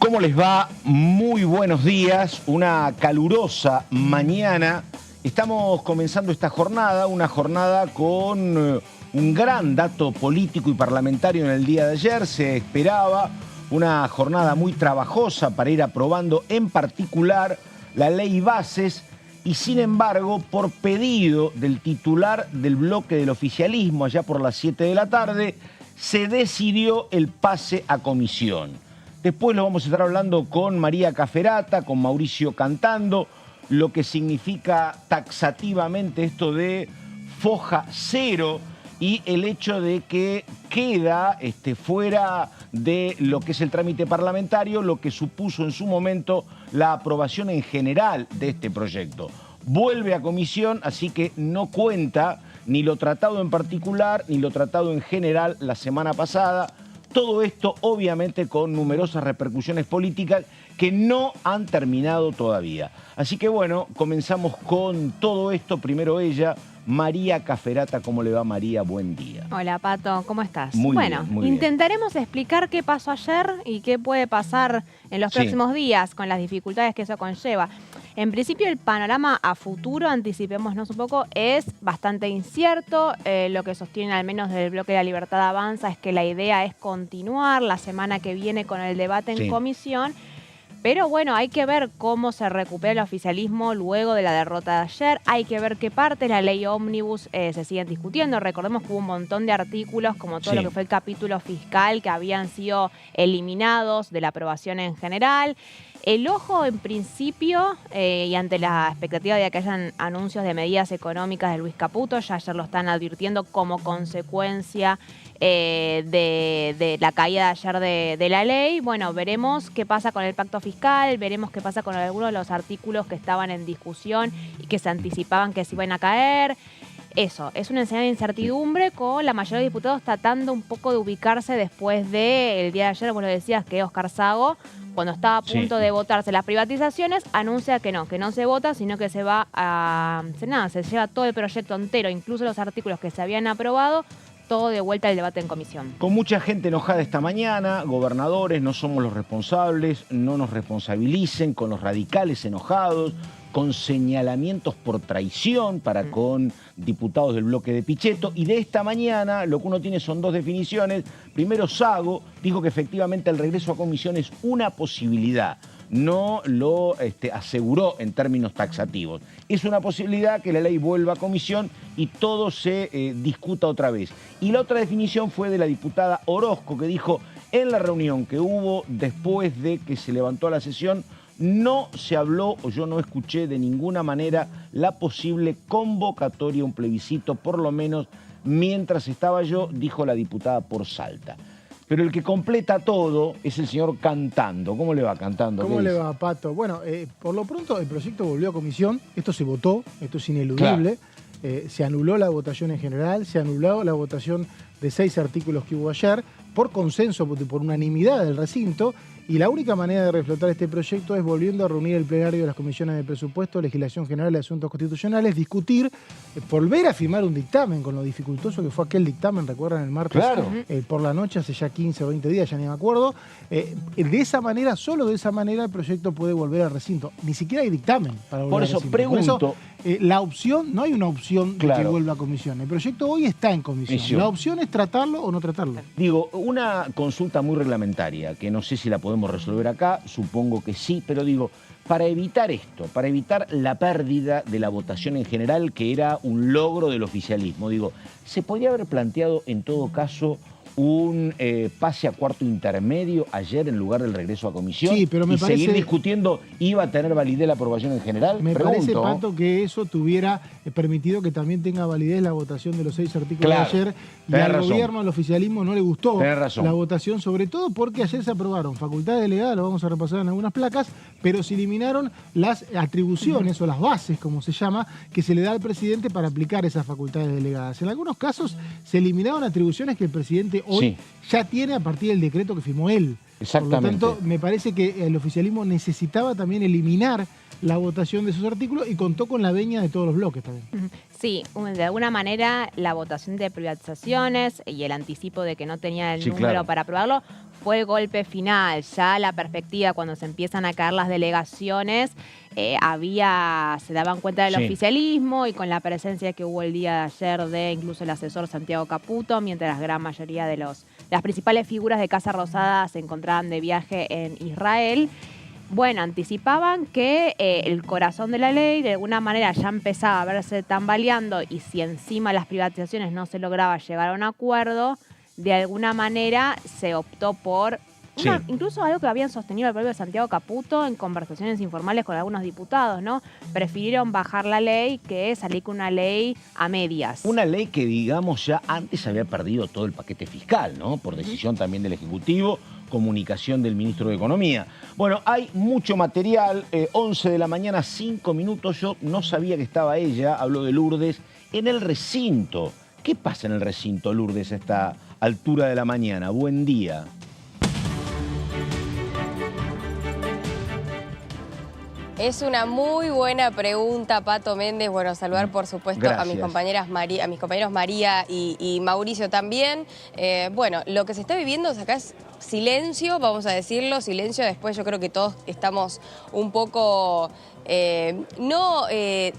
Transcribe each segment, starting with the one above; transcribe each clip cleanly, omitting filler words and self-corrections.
¿Cómo les va? Muy buenos días, una calurosa mañana. Estamos comenzando esta jornada, una jornada con un gran dato político y parlamentario en el día de ayer. Se esperaba una jornada muy trabajosa para ir aprobando en particular la ley bases y sin embargo, por pedido del titular del bloque del oficialismo allá por las 7 de la tarde, se decidió el pase a comisión. Después lo vamos a estar hablando con María Caferata, con Mauricio Cantando, lo que significa taxativamente esto de foja cero y el hecho de que queda fuera de lo que es el trámite parlamentario, lo que supuso en su momento la aprobación en general de este proyecto. Vuelve a comisión, así que no cuenta ni lo tratado en particular ni lo tratado en general la semana pasada. Todo esto obviamente con numerosas repercusiones políticas que no han terminado todavía. Así que bueno, comenzamos con todo esto. Primero ella, María Caferata. ¿Cómo le va, María? Buen día. Hola, Pato. ¿Cómo estás? Muy bueno, bien, muy intentaremos explicar qué pasó ayer y qué puede pasar en los próximos días con las dificultades que eso conlleva. En principio, el panorama a futuro, anticipémonos un poco, es bastante incierto. Lo que sostiene al menos del Bloque de la Libertad Avanza es que la idea es continuar la semana que viene con el debate en comisión. Pero bueno, hay que ver cómo se recupera el oficialismo luego de la derrota de ayer. Hay que ver qué parte de la ley ómnibus se siguen discutiendo. Recordemos que hubo un montón de artículos, como todo lo que fue el capítulo fiscal, que habían sido eliminados de la aprobación en general. El ojo, en principio, y ante la expectativa de que hayan anuncios de medidas económicas de Luis Caputo, ya ayer lo están advirtiendo como consecuencia de la caída de ayer de la ley. Bueno, veremos qué pasa con el pacto fiscal, veremos qué pasa con algunos de los artículos que estaban en discusión y que se anticipaban que se iban a caer. Eso, es una escena de incertidumbre con la mayoría de diputados tratando un poco de ubicarse después del día de ayer, vos lo decías, que Óscar Sago, cuando estaba a punto de votarse las privatizaciones, anuncia que no se vota, sino que se va a... Nada, se lleva todo el proyecto entero, incluso los artículos que se habían aprobado, todo de vuelta al debate en comisión. Con mucha gente enojada esta mañana, gobernadores, no somos los responsables, no nos responsabilicen, con los radicales enojados, con señalamientos por traición para con diputados del bloque de Pichetto. Y de esta mañana lo que uno tiene son dos definiciones. Primero, Sago dijo que efectivamente el regreso a comisión es una posibilidad. No lo aseguró en términos taxativos. Es una posibilidad que la ley vuelva a comisión y todo se discuta otra vez. Y la otra definición fue de la diputada Orozco, que dijo en la reunión que hubo después de que se levantó la sesión, no se habló o yo no escuché de ninguna manera la posible convocatoria a un plebiscito, por lo menos mientras estaba yo, dijo la diputada por Salta. Pero el que completa todo es el señor Cantando. ¿Cómo le va, Cantando? ¿Cómo le va, Pato? Bueno, por lo pronto el proyecto volvió a comisión. Esto se votó, esto es ineludible. Claro. Se anuló la votación en general, se anuló la votación de 6 artículos que hubo ayer, por consenso, por unanimidad del recinto. Y la única manera de reflotar este proyecto es volviendo a reunir el plenario de las comisiones de presupuesto, legislación general y asuntos constitucionales, discutir, volver a firmar un dictamen con lo dificultoso que fue aquel dictamen, recuerdan, el martes por la noche, hace ya 15 o 20 días, ya ni me acuerdo. De esa manera, solo de esa manera, el proyecto puede volver al recinto. Ni siquiera hay dictamen para volver al recinto. Pregunto. Por eso, la opción, no hay una opción de que vuelva a comisión. El proyecto hoy está en comisión. La opción es tratarlo o no tratarlo. Digo, una consulta muy reglamentaria, que no sé si la podemos resolver acá, supongo que sí, pero digo, para evitar esto, para evitar la pérdida de la votación en general, que era un logro del oficialismo, digo, ¿se podría haber planteado en todo caso un pase a cuarto intermedio ayer en lugar del regreso a comisión? Sí, pero me parece... seguir discutiendo, ¿iba a tener validez la aprobación en general? Me parece, Pato, que eso tuviera permitido que también tenga validez la votación de los 6 artículos de ayer. Y al gobierno, al oficialismo, no le gustó la votación, sobre todo porque ayer se aprobaron facultades delegadas, lo vamos a repasar en algunas placas, pero se eliminaron las atribuciones o las bases, como se llama, que se le da al presidente para aplicar esas facultades delegadas. En algunos casos se eliminaron atribuciones que el presidente hoy ya tiene a partir del decreto que firmó él. Exactamente. Por lo tanto, me parece que el oficialismo necesitaba también eliminar la votación de esos artículos y contó con la veña de todos los bloques también. Sí, de alguna manera la votación de privatizaciones y el anticipo de que no tenía el número para aprobarlo fue el golpe final, ya la perspectiva cuando se empiezan a caer las delegaciones, se daban cuenta del oficialismo y con la presencia que hubo el día de ayer de incluso el asesor Santiago Caputo, mientras la gran mayoría de las principales figuras de Casa Rosada se encontraban de viaje en Israel. Bueno, anticipaban que el corazón de la ley de alguna manera ya empezaba a verse tambaleando y si encima las privatizaciones no se lograba llegar a un acuerdo, de alguna manera se optó por incluso algo que habían sostenido el propio Santiago Caputo en conversaciones informales con algunos diputados, ¿no? Prefirieron bajar la ley que salir con una ley a medias. Una ley que, digamos, ya antes había perdido todo el paquete fiscal, ¿no? Por decisión también del Ejecutivo, comunicación del Ministro de Economía. Bueno, hay mucho material, 11 de la mañana, 5 minutos. Yo no sabía que estaba ella, habló de Lourdes, en el recinto. ¿Qué pasa en el recinto, Lourdes, a esta altura de la mañana? Buen día. Es una muy buena pregunta, Pato Méndez. Bueno, saludar por supuesto a mis compañeros María y Mauricio también. Bueno, lo que se está viviendo acá es silencio, vamos a decirlo, silencio. Después yo creo que todos estamos un poco no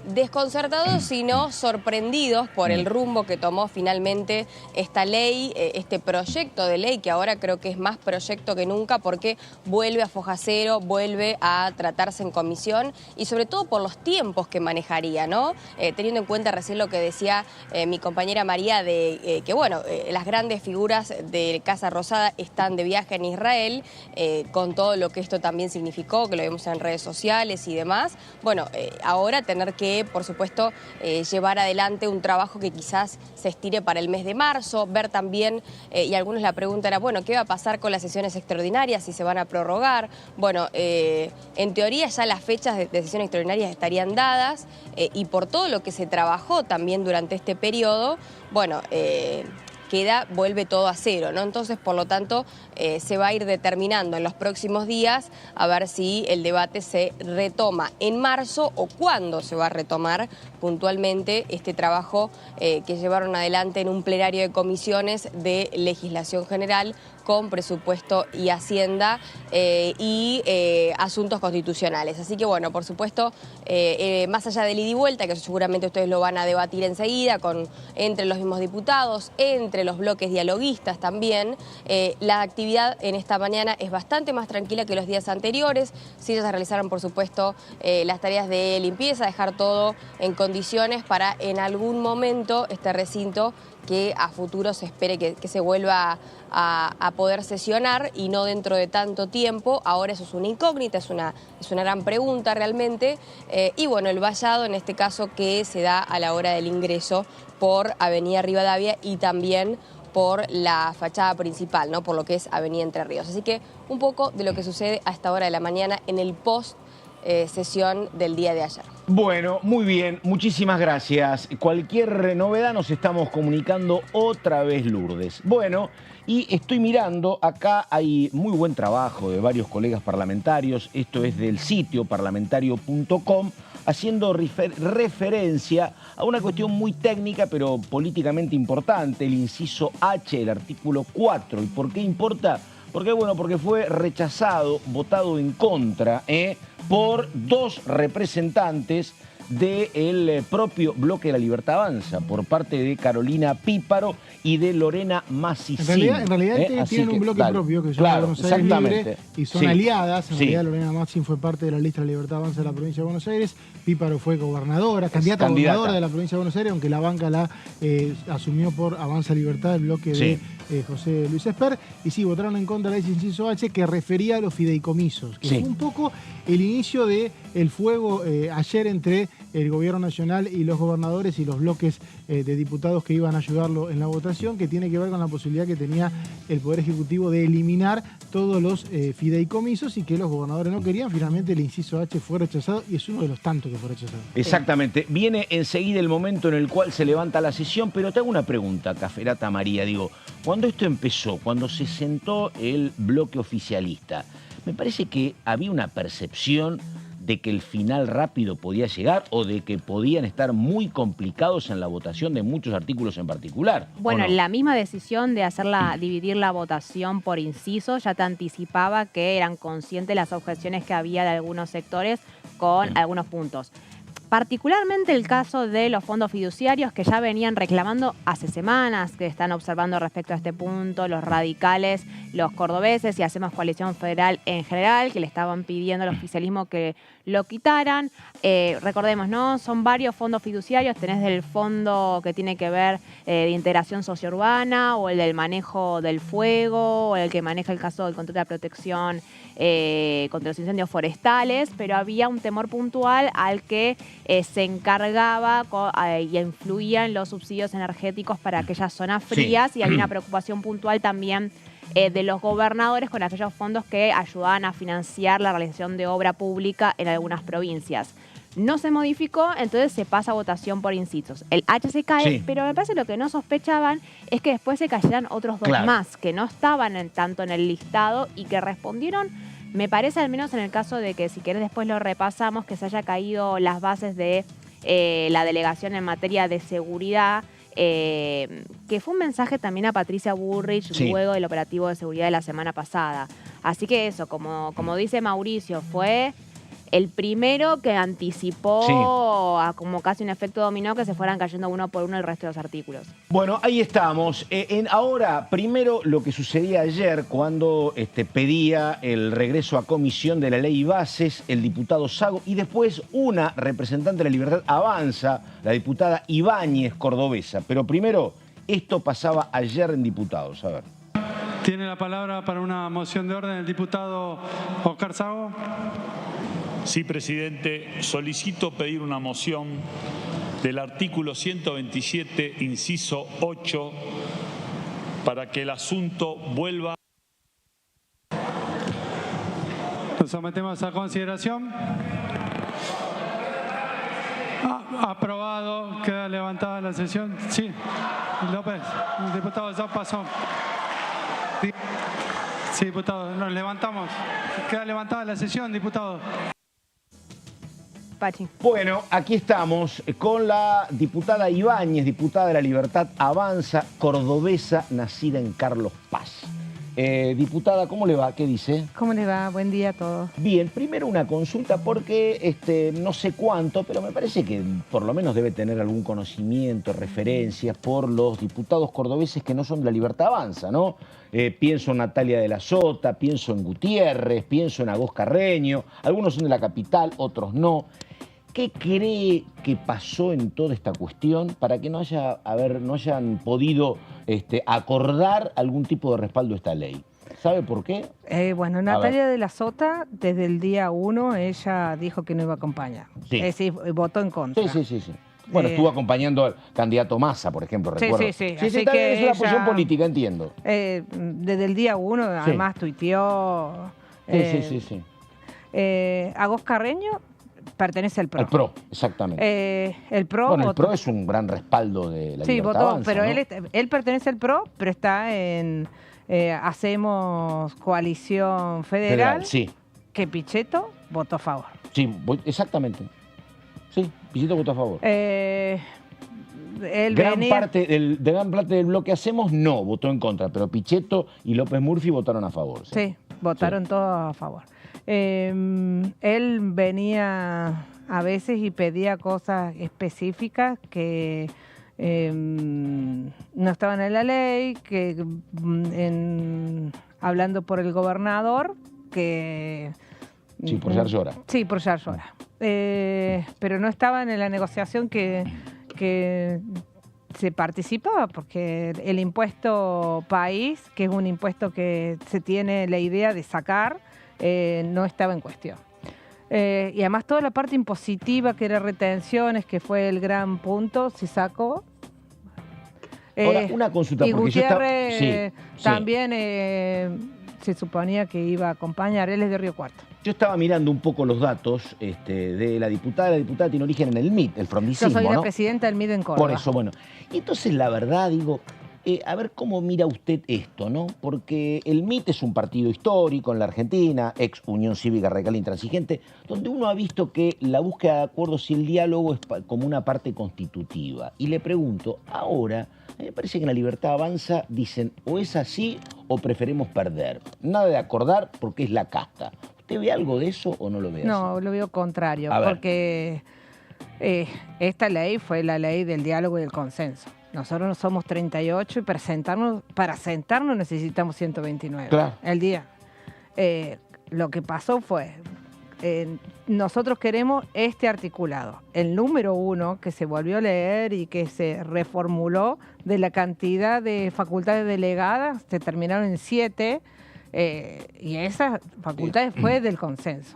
desconcertados, sino sorprendidos por el rumbo que tomó finalmente esta ley, este proyecto de ley, que ahora creo que es más proyecto que nunca porque vuelve a foja cero, vuelve a tratarse en comisión y sobre todo por los tiempos que manejaría, ¿no? Teniendo en cuenta recién lo que decía mi compañera María de que, bueno, las grandes figuras de Casa Rosada están de viaje en Israel, con todo lo que esto también significó, que lo vemos en redes sociales y demás. Bueno, ahora tener que, por supuesto, llevar adelante un trabajo que quizás se estire para el mes de marzo, ver también, y algunos la pregunta era, bueno, ¿qué va a pasar con las sesiones extraordinarias, si se van a prorrogar? Bueno, en teoría ya las fechas de sesiones extraordinarias estarían dadas, y por todo lo que se trabajó también durante este periodo, bueno, vuelve todo a cero, ¿no? Entonces, por lo tanto, se va a ir determinando en los próximos días a ver si el debate se retoma en marzo o cuándo se va a retomar puntualmente este trabajo que llevaron adelante en un plenario de comisiones de legislación general con presupuesto y hacienda y asuntos constitucionales. Así que bueno, por supuesto, más allá del ida y vuelta, que seguramente ustedes lo van a debatir enseguida entre los mismos diputados, entre los bloques dialoguistas también, la actividad en esta mañana es bastante más tranquila que los días anteriores. Sí, ya se realizaron, por supuesto, las tareas de limpieza, dejar todo en condiciones para en algún momento este recinto que a futuro se espere que se vuelva a poder sesionar y no dentro de tanto tiempo. Ahora eso es una incógnita, es una gran pregunta realmente. Y bueno, el vallado en este caso que se da a la hora del ingreso por Avenida Rivadavia y también por la fachada principal, ¿no? Por lo que es Avenida Entre Ríos. Así que un poco de lo que sucede a esta hora de la mañana en el post-sesión del día de ayer. Bueno, muy bien, muchísimas gracias. Cualquier novedad nos estamos comunicando otra vez, Lourdes. Bueno, y estoy mirando, acá hay muy buen trabajo de varios colegas parlamentarios, esto es del sitio parlamentario.com, haciendo referencia a una cuestión muy técnica pero políticamente importante, el inciso H del artículo 4. ¿Y por qué importa? Porque, bueno, porque fue rechazado, votado en contra, por 2 representantes del propio Bloque de la Libertad Avanza, por parte de Carolina Píparo y de Lorena Massicin. En realidad tienen un bloque propio que se llama Buenos Aires Libre y son aliadas. En realidad Lorena Massicin fue parte de la lista de la Libertad Avanza de la provincia de Buenos Aires. Píparo fue gobernadora, candidata a gobernadora de la provincia de Buenos Aires, aunque la banca la asumió por Avanza Libertad, el bloque de José Luis Esper. Y sí, votaron en contra de ese inciso H que refería a los fideicomisos, que fue un poco el inicio del fuego ayer entre el gobierno nacional y los gobernadores y los bloques de diputados que iban a ayudarlo en la votación, que tiene que ver con la posibilidad que tenía el Poder Ejecutivo de eliminar todos los fideicomisos y que los gobernadores no querían. Finalmente el inciso H fue rechazado y es uno de los tantos que fue rechazado. Exactamente. Viene enseguida el momento en el cual se levanta la sesión, pero te hago una pregunta, Caferata María. Digo, cuando esto empezó, cuando se sentó el bloque oficialista, me parece que había una percepción de que el final rápido podía llegar o de que podían estar muy complicados en la votación de muchos artículos en particular? Bueno, ¿o no? la misma decisión de dividir la votación por incisos ya te anticipaba que eran conscientes las objeciones que había de algunos sectores con algunos puntos. Particularmente el caso de los fondos fiduciarios que ya venían reclamando hace semanas, que están observando respecto a este punto, los radicales, los cordobeses y Hacemos Coalición Federal en general, que le estaban pidiendo al oficialismo que lo quitaran. Recordemos, ¿no? Son varios fondos fiduciarios, tenés el fondo que tiene que ver de integración sociourbana, o el del manejo del fuego, o el que maneja el caso del control de la protección contra los incendios forestales, pero había un temor puntual al que se encargaba y influía en los subsidios energéticos para aquellas zonas frías, y había una preocupación puntual también de los gobernadores con aquellos fondos que ayudaban a financiar la realización de obra pública en algunas provincias. No se modificó, entonces se pasa a votación por incisos. El H se cae, pero me parece lo que no sospechaban es que después se cayeran otros dos más, que no estaban tanto en el listado y que respondieron. Me parece, al menos en el caso de que, si querés después lo repasamos, que se haya caído las bases de la delegación en materia de seguridad, que fue un mensaje también a Patricia Bullrich luego del operativo de seguridad de la semana pasada. Así que eso, como dice Mauricio, fue el primero que anticipó a como casi un efecto dominó que se fueran cayendo uno por uno el resto de los artículos. Bueno, ahí estamos. Ahora, primero lo que sucedía ayer cuando pedía el regreso a comisión de la ley bases, el diputado Sago, y después una representante de la Libertad Avanza, la diputada Ibáñez, cordobesa. Pero primero, esto pasaba ayer en diputados. A ver. Tiene la palabra para una moción de orden el diputado Oscar Sago. Sí, presidente. Solicito pedir una moción del artículo 127, inciso 8, para que el asunto vuelva. Lo sometemos a consideración. Aprobado. Queda levantada la sesión. Sí. López, el diputado ya pasó. Sí, diputado, nos levantamos. Queda levantada la sesión, diputado. Pachi. Bueno, aquí estamos con la diputada Ibáñez, diputada de la Libertad Avanza, cordobesa, nacida en Carlos Paz. Diputada, ¿cómo le va? ¿Qué dice? ¿Cómo le va? Buen día a todos. Bien, primero una consulta porque no sé cuánto, pero me parece que por lo menos debe tener algún conocimiento, referencias por los diputados cordobeses que no son de la Libertad Avanza, ¿no? Pienso en Natalia de la Sota, pienso en Gutiérrez, pienso en Agos Carreño, algunos son de la capital, otros no. ¿Qué cree que pasó en toda esta cuestión para que no hayan podido acordar algún tipo de respaldo a esta ley? ¿Sabe por qué? Bueno, Natalia de la Sota, desde el día 1, ella dijo que no iba a acompañar. Sí. Es decir, votó en contra. Sí. Bueno, estuvo acompañando al candidato Massa, por ejemplo, recuerdo. Sí. Así que es una posición política, entiendo. Desde el día 1, además, tuiteó. Sí. Agos Carreño pertenece al PRO. Al PRO, exactamente. El PRO bueno, el votó. PRO es un gran respaldo de la Libertad votó, Avanza, pero ¿no? él pertenece al PRO, pero está en Hacemos Coalición Federal. Sí. Que Pichetto votó a favor. Sí, exactamente. Sí, Pichetto votó a favor. Gran parte del bloque Hacemos no votó en contra, pero Pichetto y López Murphy votaron a favor. Sí, votaron todos a favor. Él venía a veces y pedía cosas específicas que no estaban en la ley, que hablando por el gobernador, que... Sí, por Yar Llora. Sí, por Yar Llora. Pero no estaban en la negociación que se participaba, porque el impuesto país, que es un impuesto que se tiene la idea de sacar, no estaba en cuestión. Y además toda la parte impositiva, que era retenciones, que fue el gran punto, se sacó. Ahora, una consulta, y porque Gutiérrez también se suponía que iba a acompañar, él es de Río Cuarto. Yo estaba mirando un poco los datos de la diputada. La diputada tiene origen en el MIT, el frondicismo, Yo soy la ¿no? presidenta del MIT en Córdoba. Por eso, bueno. Y entonces, la verdad, digo, A ver cómo mira usted esto, ¿no? Porque el MIT es un partido histórico en la Argentina, ex Unión Cívica Radical Intransigente, donde uno ha visto que la búsqueda de acuerdos y el diálogo es como una parte constitutiva. Y le pregunto, ahora, a mí me parece que en la Libertad Avanza dicen o es así o preferimos perder. Nada de acordar porque es la casta. ¿Usted ve algo de eso o no lo ve así? No, lo veo contrario, porque esta ley fue la ley del diálogo y del consenso. Nosotros no somos 38 y para sentarnos necesitamos 129 claro. el día. Lo que pasó fue, nosotros queremos este articulado, el número 1 que se volvió a leer y que se reformuló de la cantidad de facultades delegadas, se terminaron en 7 y esas facultades fue del consenso.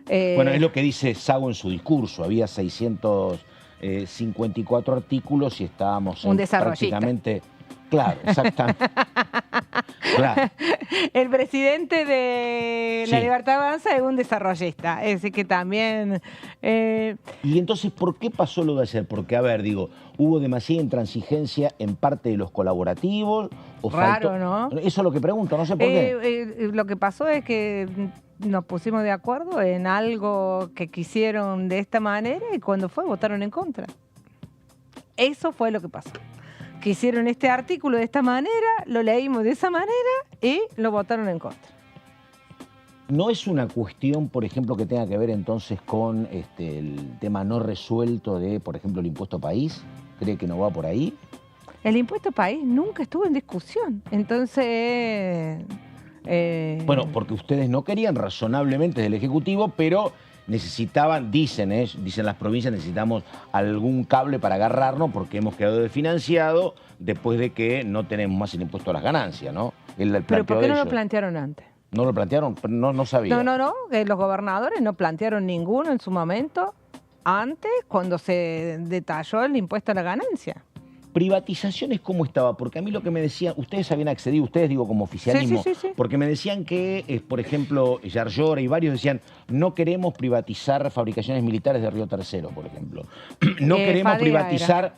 Bueno, es lo que dice Sago en su discurso, había 654 artículos y estábamos un desarrollista. Prácticamente... Claro, exactamente. Claro. El presidente de la Libertad Avanza es un desarrollista, es decir que también... Y entonces, ¿por qué pasó lo de ayer? Porque, a ver, digo, ¿hubo demasiada intransigencia en parte de los colaborativos? O raro, faltó... ¿no? Eso es lo que pregunto, no sé por qué. Lo que pasó es que nos pusimos de acuerdo en algo que quisieron de esta manera y cuando votaron en contra. Eso fue lo que pasó. Que hicieron este artículo de esta manera, lo leímos de esa manera y lo votaron en contra. ¿No es una cuestión, por ejemplo, que tenga que ver entonces con el tema no resuelto de, por ejemplo, el impuesto país? ¿Cree que no va por ahí? El impuesto país nunca estuvo en discusión. Entonces... Bueno, porque ustedes no querían razonablemente del Ejecutivo, pero... necesitaban, dicen las provincias, necesitamos algún cable para agarrarnos porque hemos quedado desfinanciados después de que no tenemos más el impuesto a las ganancias, ¿no? ¿Pero por qué no lo plantearon antes? ¿No lo plantearon? No sabía. No, los gobernadores no plantearon ninguno en su momento antes cuando se detalló el impuesto a la ganancia. ¿Privatizaciones cómo estaba? Porque a mí lo que me decían, ustedes habían accedido, ustedes digo como oficialismo, sí. porque me decían que, por ejemplo, Yarlora y varios decían, no queremos privatizar fabricaciones militares de Río Tercero, por ejemplo. No queremos privatizar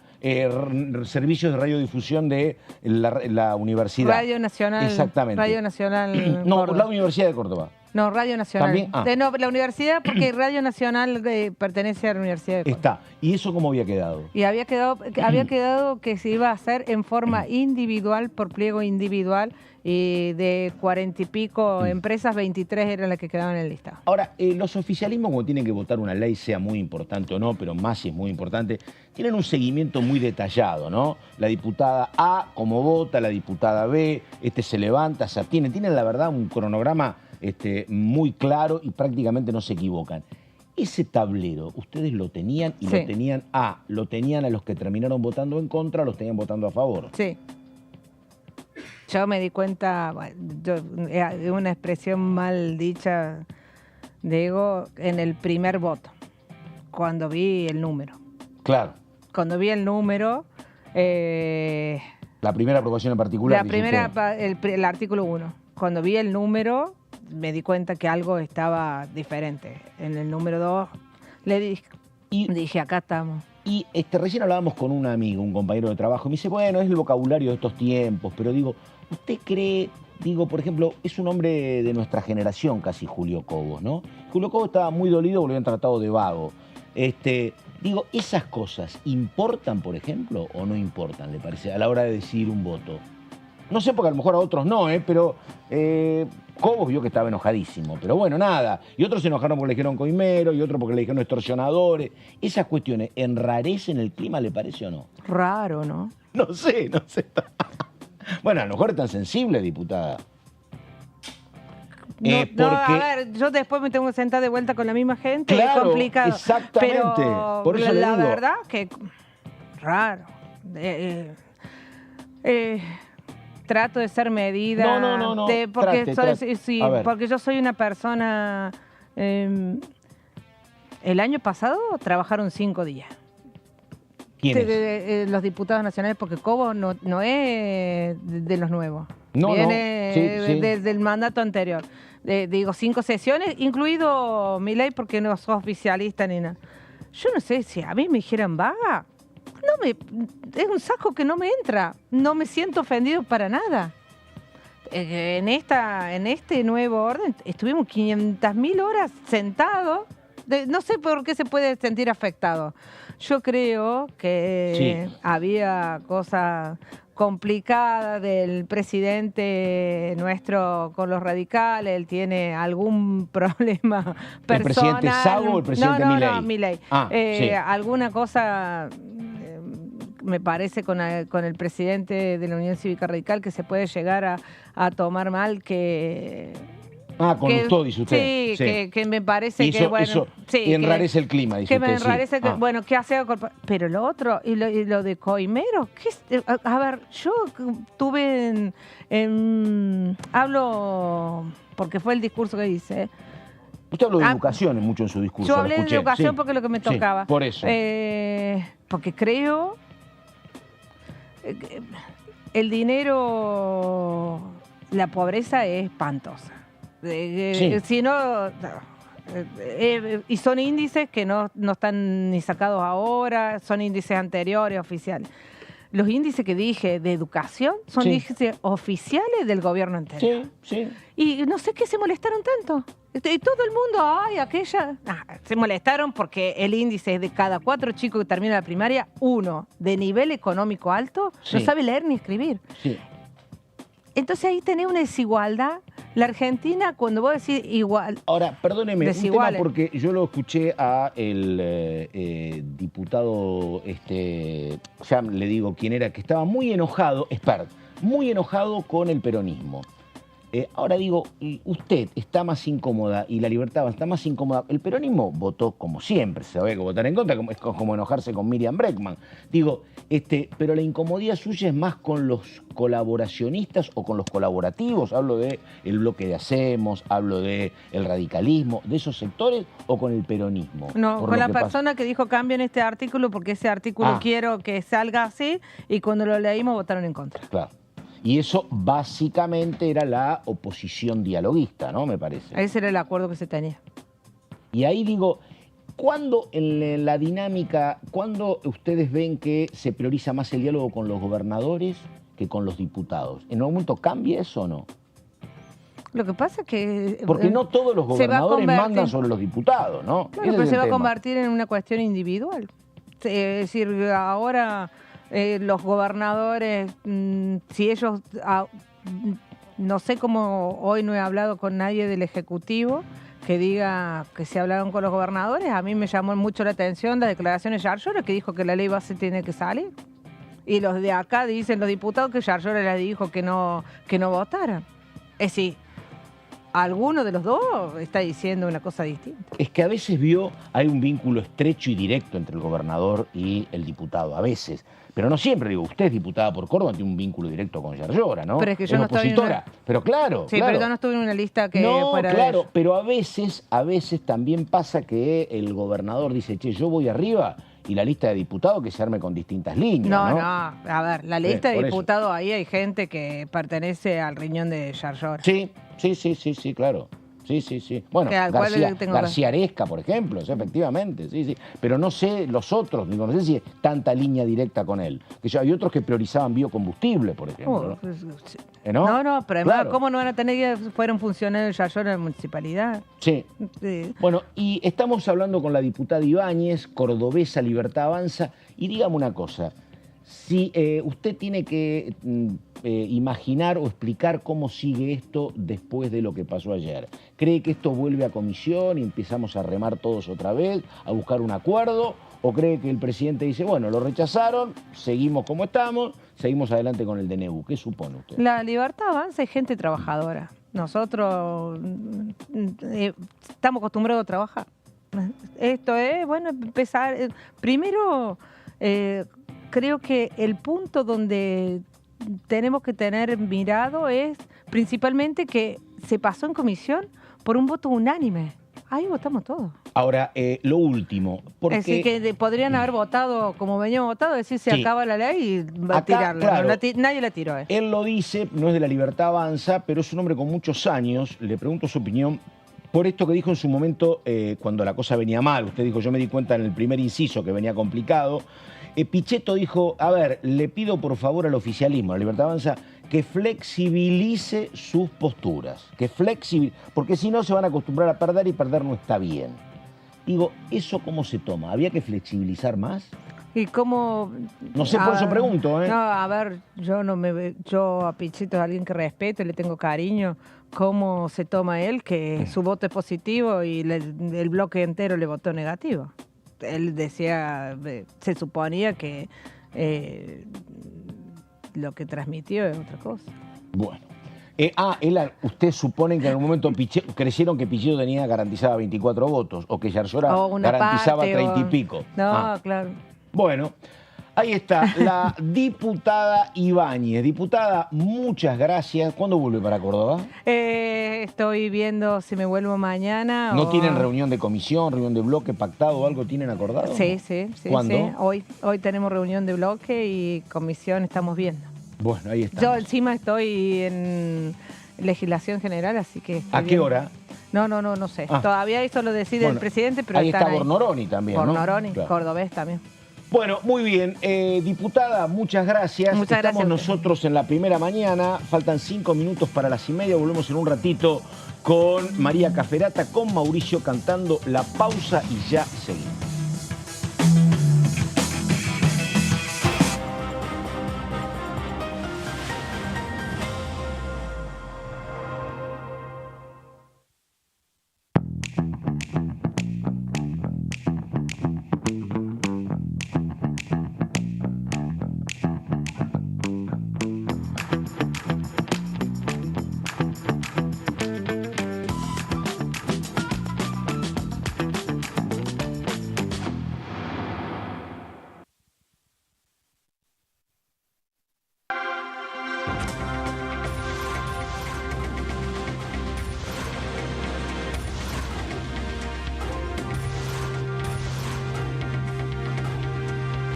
servicios de radiodifusión de la universidad. Radio Nacional. Exactamente. Radio Nacional. No, la Universidad de Córdoba. No, Radio Nacional. ¿También? No, la universidad, porque Radio Nacional pertenece a la Universidad de Córdoba. Está. ¿Y eso cómo había quedado? Y había quedado que se iba a hacer en forma individual, por pliego individual, y de 40 y pico empresas, 23 eran las que quedaban en el listado. Ahora, los oficialismos, como tienen que votar una ley, sea muy importante o no, pero más si es muy importante, tienen un seguimiento muy detallado, ¿no? La diputada A, cómo vota, la diputada B, se levanta, se abstiene. Tienen, la verdad, un cronograma muy claro y prácticamente no se equivocan. Ese tablero, ¿ustedes lo tenían y lo tenían a los que terminaron votando en contra, los tenían votando a favor? Sí. Yo me di cuenta, de una expresión mal dicha, digo, en el primer voto, cuando vi el número. Claro. Cuando vi el número... la primera aprobación en particular. El artículo 1. Cuando vi el número, me di cuenta que algo estaba diferente. En el número 2 dije, acá estamos. Y recién hablábamos con un amigo, un compañero de trabajo, y me dice, bueno, es el vocabulario de estos tiempos, pero digo, ¿usted cree, por ejemplo, es un hombre de nuestra generación casi, Julio Cobos, ¿no? Julio Cobos estaba muy dolido porque lo habían tratado de vago. Digo, ¿esas cosas importan, por ejemplo, o no importan, le parece, a la hora de decidir un voto? No sé, porque a lo mejor a otros no, pero Cobos vio que estaba enojadísimo. Pero bueno, nada. Y otros se enojaron porque le dijeron coimero, y otros porque le dijeron extorsionadores. ¿Esas cuestiones enrarecen el clima, le parece o no? Raro, ¿no? No sé. Bueno, a lo mejor es tan sensible, diputada. A ver, yo después me tengo que sentar de vuelta con la misma gente, claro, es complicado. Exactamente. Pero por eso la verdad que raro. Trato de ser medida. No. Porque yo soy una persona... el año pasado trabajaron 5 días. ¿Quiénes? Los diputados nacionales, porque Cobos no es de los nuevos. Viene del mandato anterior. Digo, 5 sesiones, incluido Milei, porque no sos oficialista ni nada. Yo no sé si a mí me dijeran vaga. es un saco que no me entra. No me siento ofendido para nada. En este nuevo orden estuvimos 500.000 horas sentados. No sé por qué se puede sentir afectado. Yo creo que había cosas complicadas del presidente nuestro con los radicales. Él tiene algún problema personal. ¿El presidente Sago o el presidente Milei? No, Milei. Alguna cosa... me parece con el presidente de la Unión Cívica Radical que se puede llegar a tomar mal que... con Lustó, dice usted. Sí. Que me parece y que, bueno... y enrarece el clima, dice usted. Que me enrarece, bueno, ¿qué hace? Pero lo otro, y lo de Coimero, a ver, yo tuve hablo, porque fue el discurso que hice. Usted habló de educación mucho en su discurso. Yo hablé de educación porque es lo que me tocaba. Por eso. Porque creo... el dinero, la pobreza es espantosa. Si no, y son índices que no están ni sacados ahora, son índices anteriores, oficiales. Los índices que dije de educación son índices oficiales del gobierno entero. Y no sé qué se molestaron tanto. Y todo el mundo, se molestaron porque el índice es de cada 4 chicos que terminan la primaria, 1 de nivel económico alto no sabe leer ni escribir. Entonces ahí tenés una desigualdad. La Argentina, cuando vos decís igual... Ahora, perdóneme, un tema porque yo lo escuché a el diputado, ya le digo quién era, que estaba muy enojado, muy enojado con el peronismo. Ahora digo, usted está más incómoda y la Libertad está más incómoda. El peronismo votó como siempre, se sabe que votar en contra, es como enojarse con Miriam Bregman. Digo, pero la incomodidad suya es más con los colaboracionistas o con los colaborativos. Hablo del bloque de Hacemos, hablo del radicalismo, de esos sectores o con el peronismo. No, con la persona que dijo cambien este artículo porque ese artículo quiero que salga así y cuando lo leímos votaron en contra. Claro. Y eso básicamente era la oposición dialoguista, ¿no? Me parece. Ese era el acuerdo que se tenía. Y ahí digo, ¿cuándo en la dinámica, cuándo ustedes ven que se prioriza más el diálogo con los gobernadores que con los diputados? ¿En algún momento cambia eso o no? Lo que pasa es que... Porque no todos los gobernadores mandan sobre los diputados, ¿no? Claro, pero se va a convertir en una cuestión individual. Es decir, ahora... los gobernadores, si ellos, no sé cómo hoy no he hablado con nadie del Ejecutivo que diga que se hablaron con los gobernadores. A mí me llamó mucho la atención las declaraciones de Yarlora, que dijo que la ley base tiene que salir. Y los de acá dicen los diputados que Yarlora les dijo que no votaran. Es decir, alguno de los dos está diciendo una cosa distinta. Es que a veces hay un vínculo estrecho y directo entre el gobernador y el diputado, a veces. Pero no siempre, digo, usted es diputada por Córdoba, tiene un vínculo directo con Yarlora, ¿no? Pero es que yo no estoy en una... Pero claro, sí, pero yo no estuve en una lista que fuera claro, de ellos. Pero a veces también pasa que el gobernador dice, che, yo voy arriba, y la lista de diputados que se arme con distintas líneas, ¿no? No, a ver, la lista de diputados ahí hay gente que pertenece al riñón de Yarlora. Sí, claro. Sí. Bueno, García Aresca, por ejemplo, efectivamente, sí. Pero no sé los otros, no sé si es tanta línea directa con él. Hay otros que priorizaban biocombustible, por ejemplo. No, pero además, ¿cómo no van a tener que fueron funcionarios de Yarlora en la municipalidad? Sí. Bueno, y estamos hablando con la diputada Ibáñez, cordobesa, Libertad Avanza, y dígame una cosa. Si usted tiene que imaginar o explicar cómo sigue esto después de lo que pasó ayer. ¿Cree que esto vuelve a comisión y empezamos a remar todos otra vez, a buscar un acuerdo? ¿O cree que el presidente dice, bueno, lo rechazaron, seguimos como estamos, seguimos adelante con el DNU? ¿Qué supone usted? La Libertad Avanza es gente trabajadora. Nosotros estamos acostumbrados a trabajar. Esto es, bueno, empezar... Primero... creo que el punto donde tenemos que tener mirado es principalmente que se pasó en comisión por un voto unánime. Ahí votamos todos. Ahora, lo último. Porque... Es decir, que podrían haber votado como veníamos votado, decir se acaba la ley y va a tirarla. Claro, nadie la tiró. Él lo dice, no es de la Libertad Avanza, pero es un hombre con muchos años. Le pregunto su opinión por esto que dijo en su momento cuando la cosa venía mal. Usted dijo, yo me di cuenta en el primer inciso que venía complicado. Pichetto dijo, a ver, le pido por favor al oficialismo, a la Libertad Avanza, que flexibilice sus posturas, porque si no se van a acostumbrar a perder y perder no está bien. Digo, ¿eso cómo se toma? ¿Había que flexibilizar más? ¿Y cómo? No sé, por eso pregunto, ¿eh? No, a ver, yo a Pichetto es alguien que respeto, le tengo cariño. ¿Cómo se toma él que su voto es positivo y el bloque entero le votó negativo? Él decía, se suponía que lo que transmitió es otra cosa. Bueno. ¿Usted supone que en algún momento creyeron que Pichetto tenía garantizada 24 votos o que Yarlora garantizaba 30 y pico? No, claro. Bueno, ahí está, la diputada Ibáñez. Diputada, muchas gracias. ¿Cuándo vuelve para Córdoba? Estoy viendo si me vuelvo mañana. ¿No tienen reunión de comisión, reunión de bloque, pactado o algo tienen acordado? Sí, sí. ¿Cuándo? Sí. Hoy tenemos reunión de bloque y comisión estamos viendo. Bueno, ahí está. Yo encima estoy en legislación general, así que... ¿A qué hora? No sé. Todavía eso lo decide el presidente, pero ahí está Bornoroni también, ¿no? Bornoroni, claro. Cordobés también. Bueno, muy bien. Diputada, muchas gracias. Estamos nosotros en la primera mañana. Faltan 5 minutos para las 1:30. Volvemos en un ratito con María Caferata, con Mauricio cantando La Pausa y ya seguimos.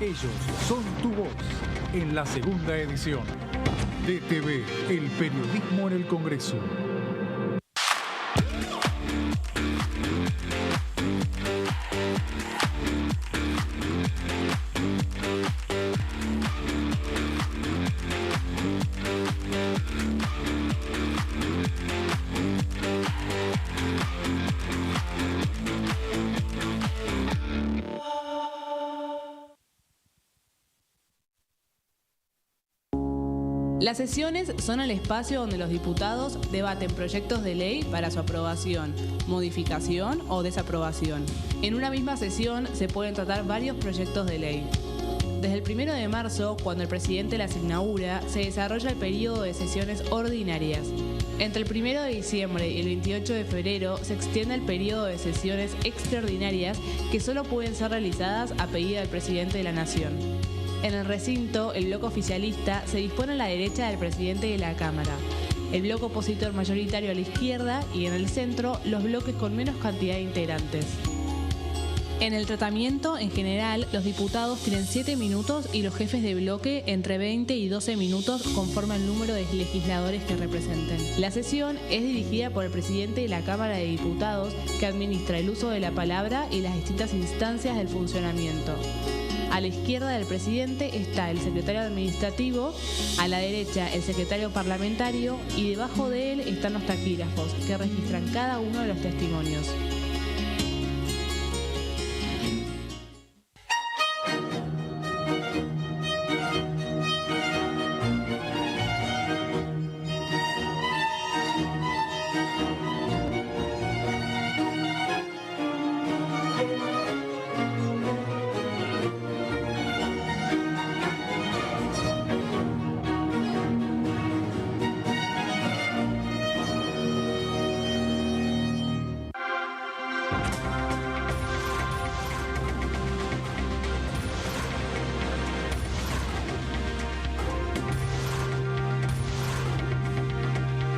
Ellos son tu voz en la segunda edición. DTV, el periodismo en el Congreso. Las sesiones son el espacio donde los diputados debaten proyectos de ley para su aprobación, modificación o desaprobación. En una misma sesión se pueden tratar varios proyectos de ley. Desde el 1 de marzo, cuando el presidente las inaugura, se desarrolla el periodo de sesiones ordinarias. Entre el 1 de diciembre y el 28 de febrero se extiende el periodo de sesiones extraordinarias que solo pueden ser realizadas a pedido del presidente de la Nación. En el recinto, el bloque oficialista se dispone a la derecha del presidente de la Cámara, el bloque opositor mayoritario a la izquierda y en el centro los bloques con menos cantidad de integrantes. En el tratamiento, en general, los diputados tienen 7 minutos y los jefes de bloque entre 20 y 12 minutos conforme al número de legisladores que representen. La sesión es dirigida por el presidente de la Cámara de Diputados, que administra el uso de la palabra y las distintas instancias del funcionamiento. A la izquierda del presidente está el secretario administrativo, a la derecha el secretario parlamentario y debajo de él están los taquígrafos, que registran cada uno de los testimonios.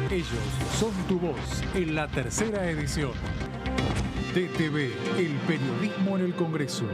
Ellos son tu voz en la tercera edición. DTV, el periodismo en el Congreso.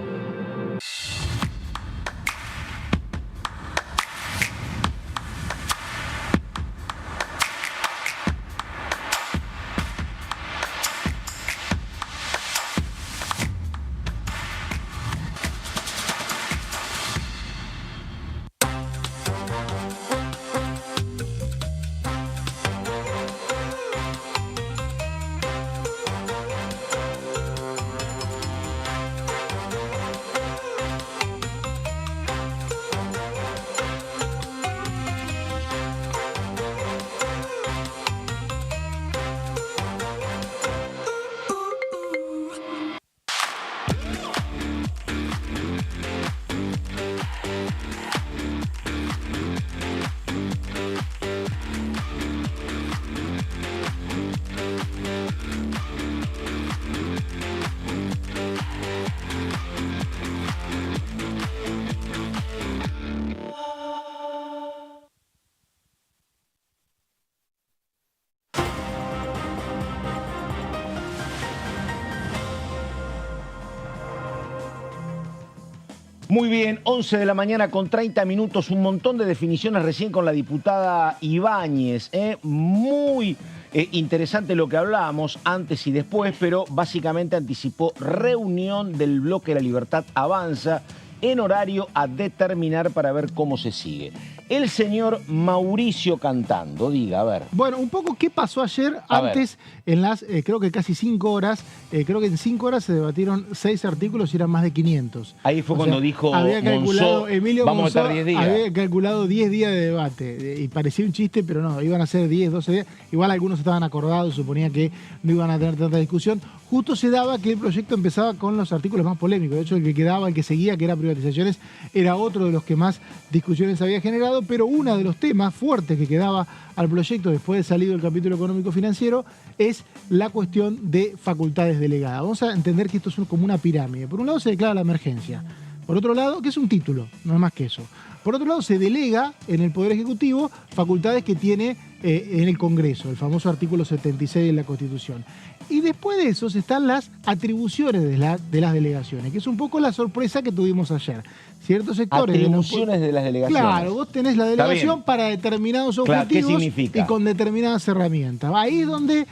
Muy bien, 11 de la mañana con 30 minutos, un montón de definiciones recién con la diputada Ibáñez. Muy interesante lo que hablábamos antes y después, pero básicamente anticipó reunión del bloque La Libertad Avanza en horario a determinar para ver cómo se sigue. El señor Mauricio Cantando, diga, a ver. Bueno, un poco qué pasó ayer antes, en las, creo que casi 5 horas, creo que en 5 horas se debatieron 6 artículos y eran más de 500. Ahí fue cuando dijo había calculado, Monzó, Emilio vamos Monzó, a estar 10 días. había calculado 10 días de debate, y parecía un chiste, pero no, iban a ser 10, 12 días. Igual algunos estaban acordados, suponía que no iban a tener tanta discusión. Justo se daba que el proyecto empezaba con los artículos más polémicos. De hecho, el que quedaba, el que seguía, que era privatizaciones, era otro de los que más discusiones había generado, pero uno de los temas fuertes que quedaba al proyecto después de salido el capítulo económico-financiero es la cuestión de facultades delegadas. Vamos a entender que esto es como una pirámide. Por un lado se declara la emergencia. Por otro lado, que es un título, no es más que eso. Por otro lado, se delega en el Poder Ejecutivo facultades que tiene en el Congreso, el famoso artículo 76 de la Constitución. Y después de eso están las atribuciones de las delegaciones, que es un poco la sorpresa que tuvimos ayer. Ciertos sectores... Atribuciones de las delegaciones. Claro, vos tenés la delegación para determinados objetivos. ¿Qué significa? Y con determinadas herramientas. Ahí es donde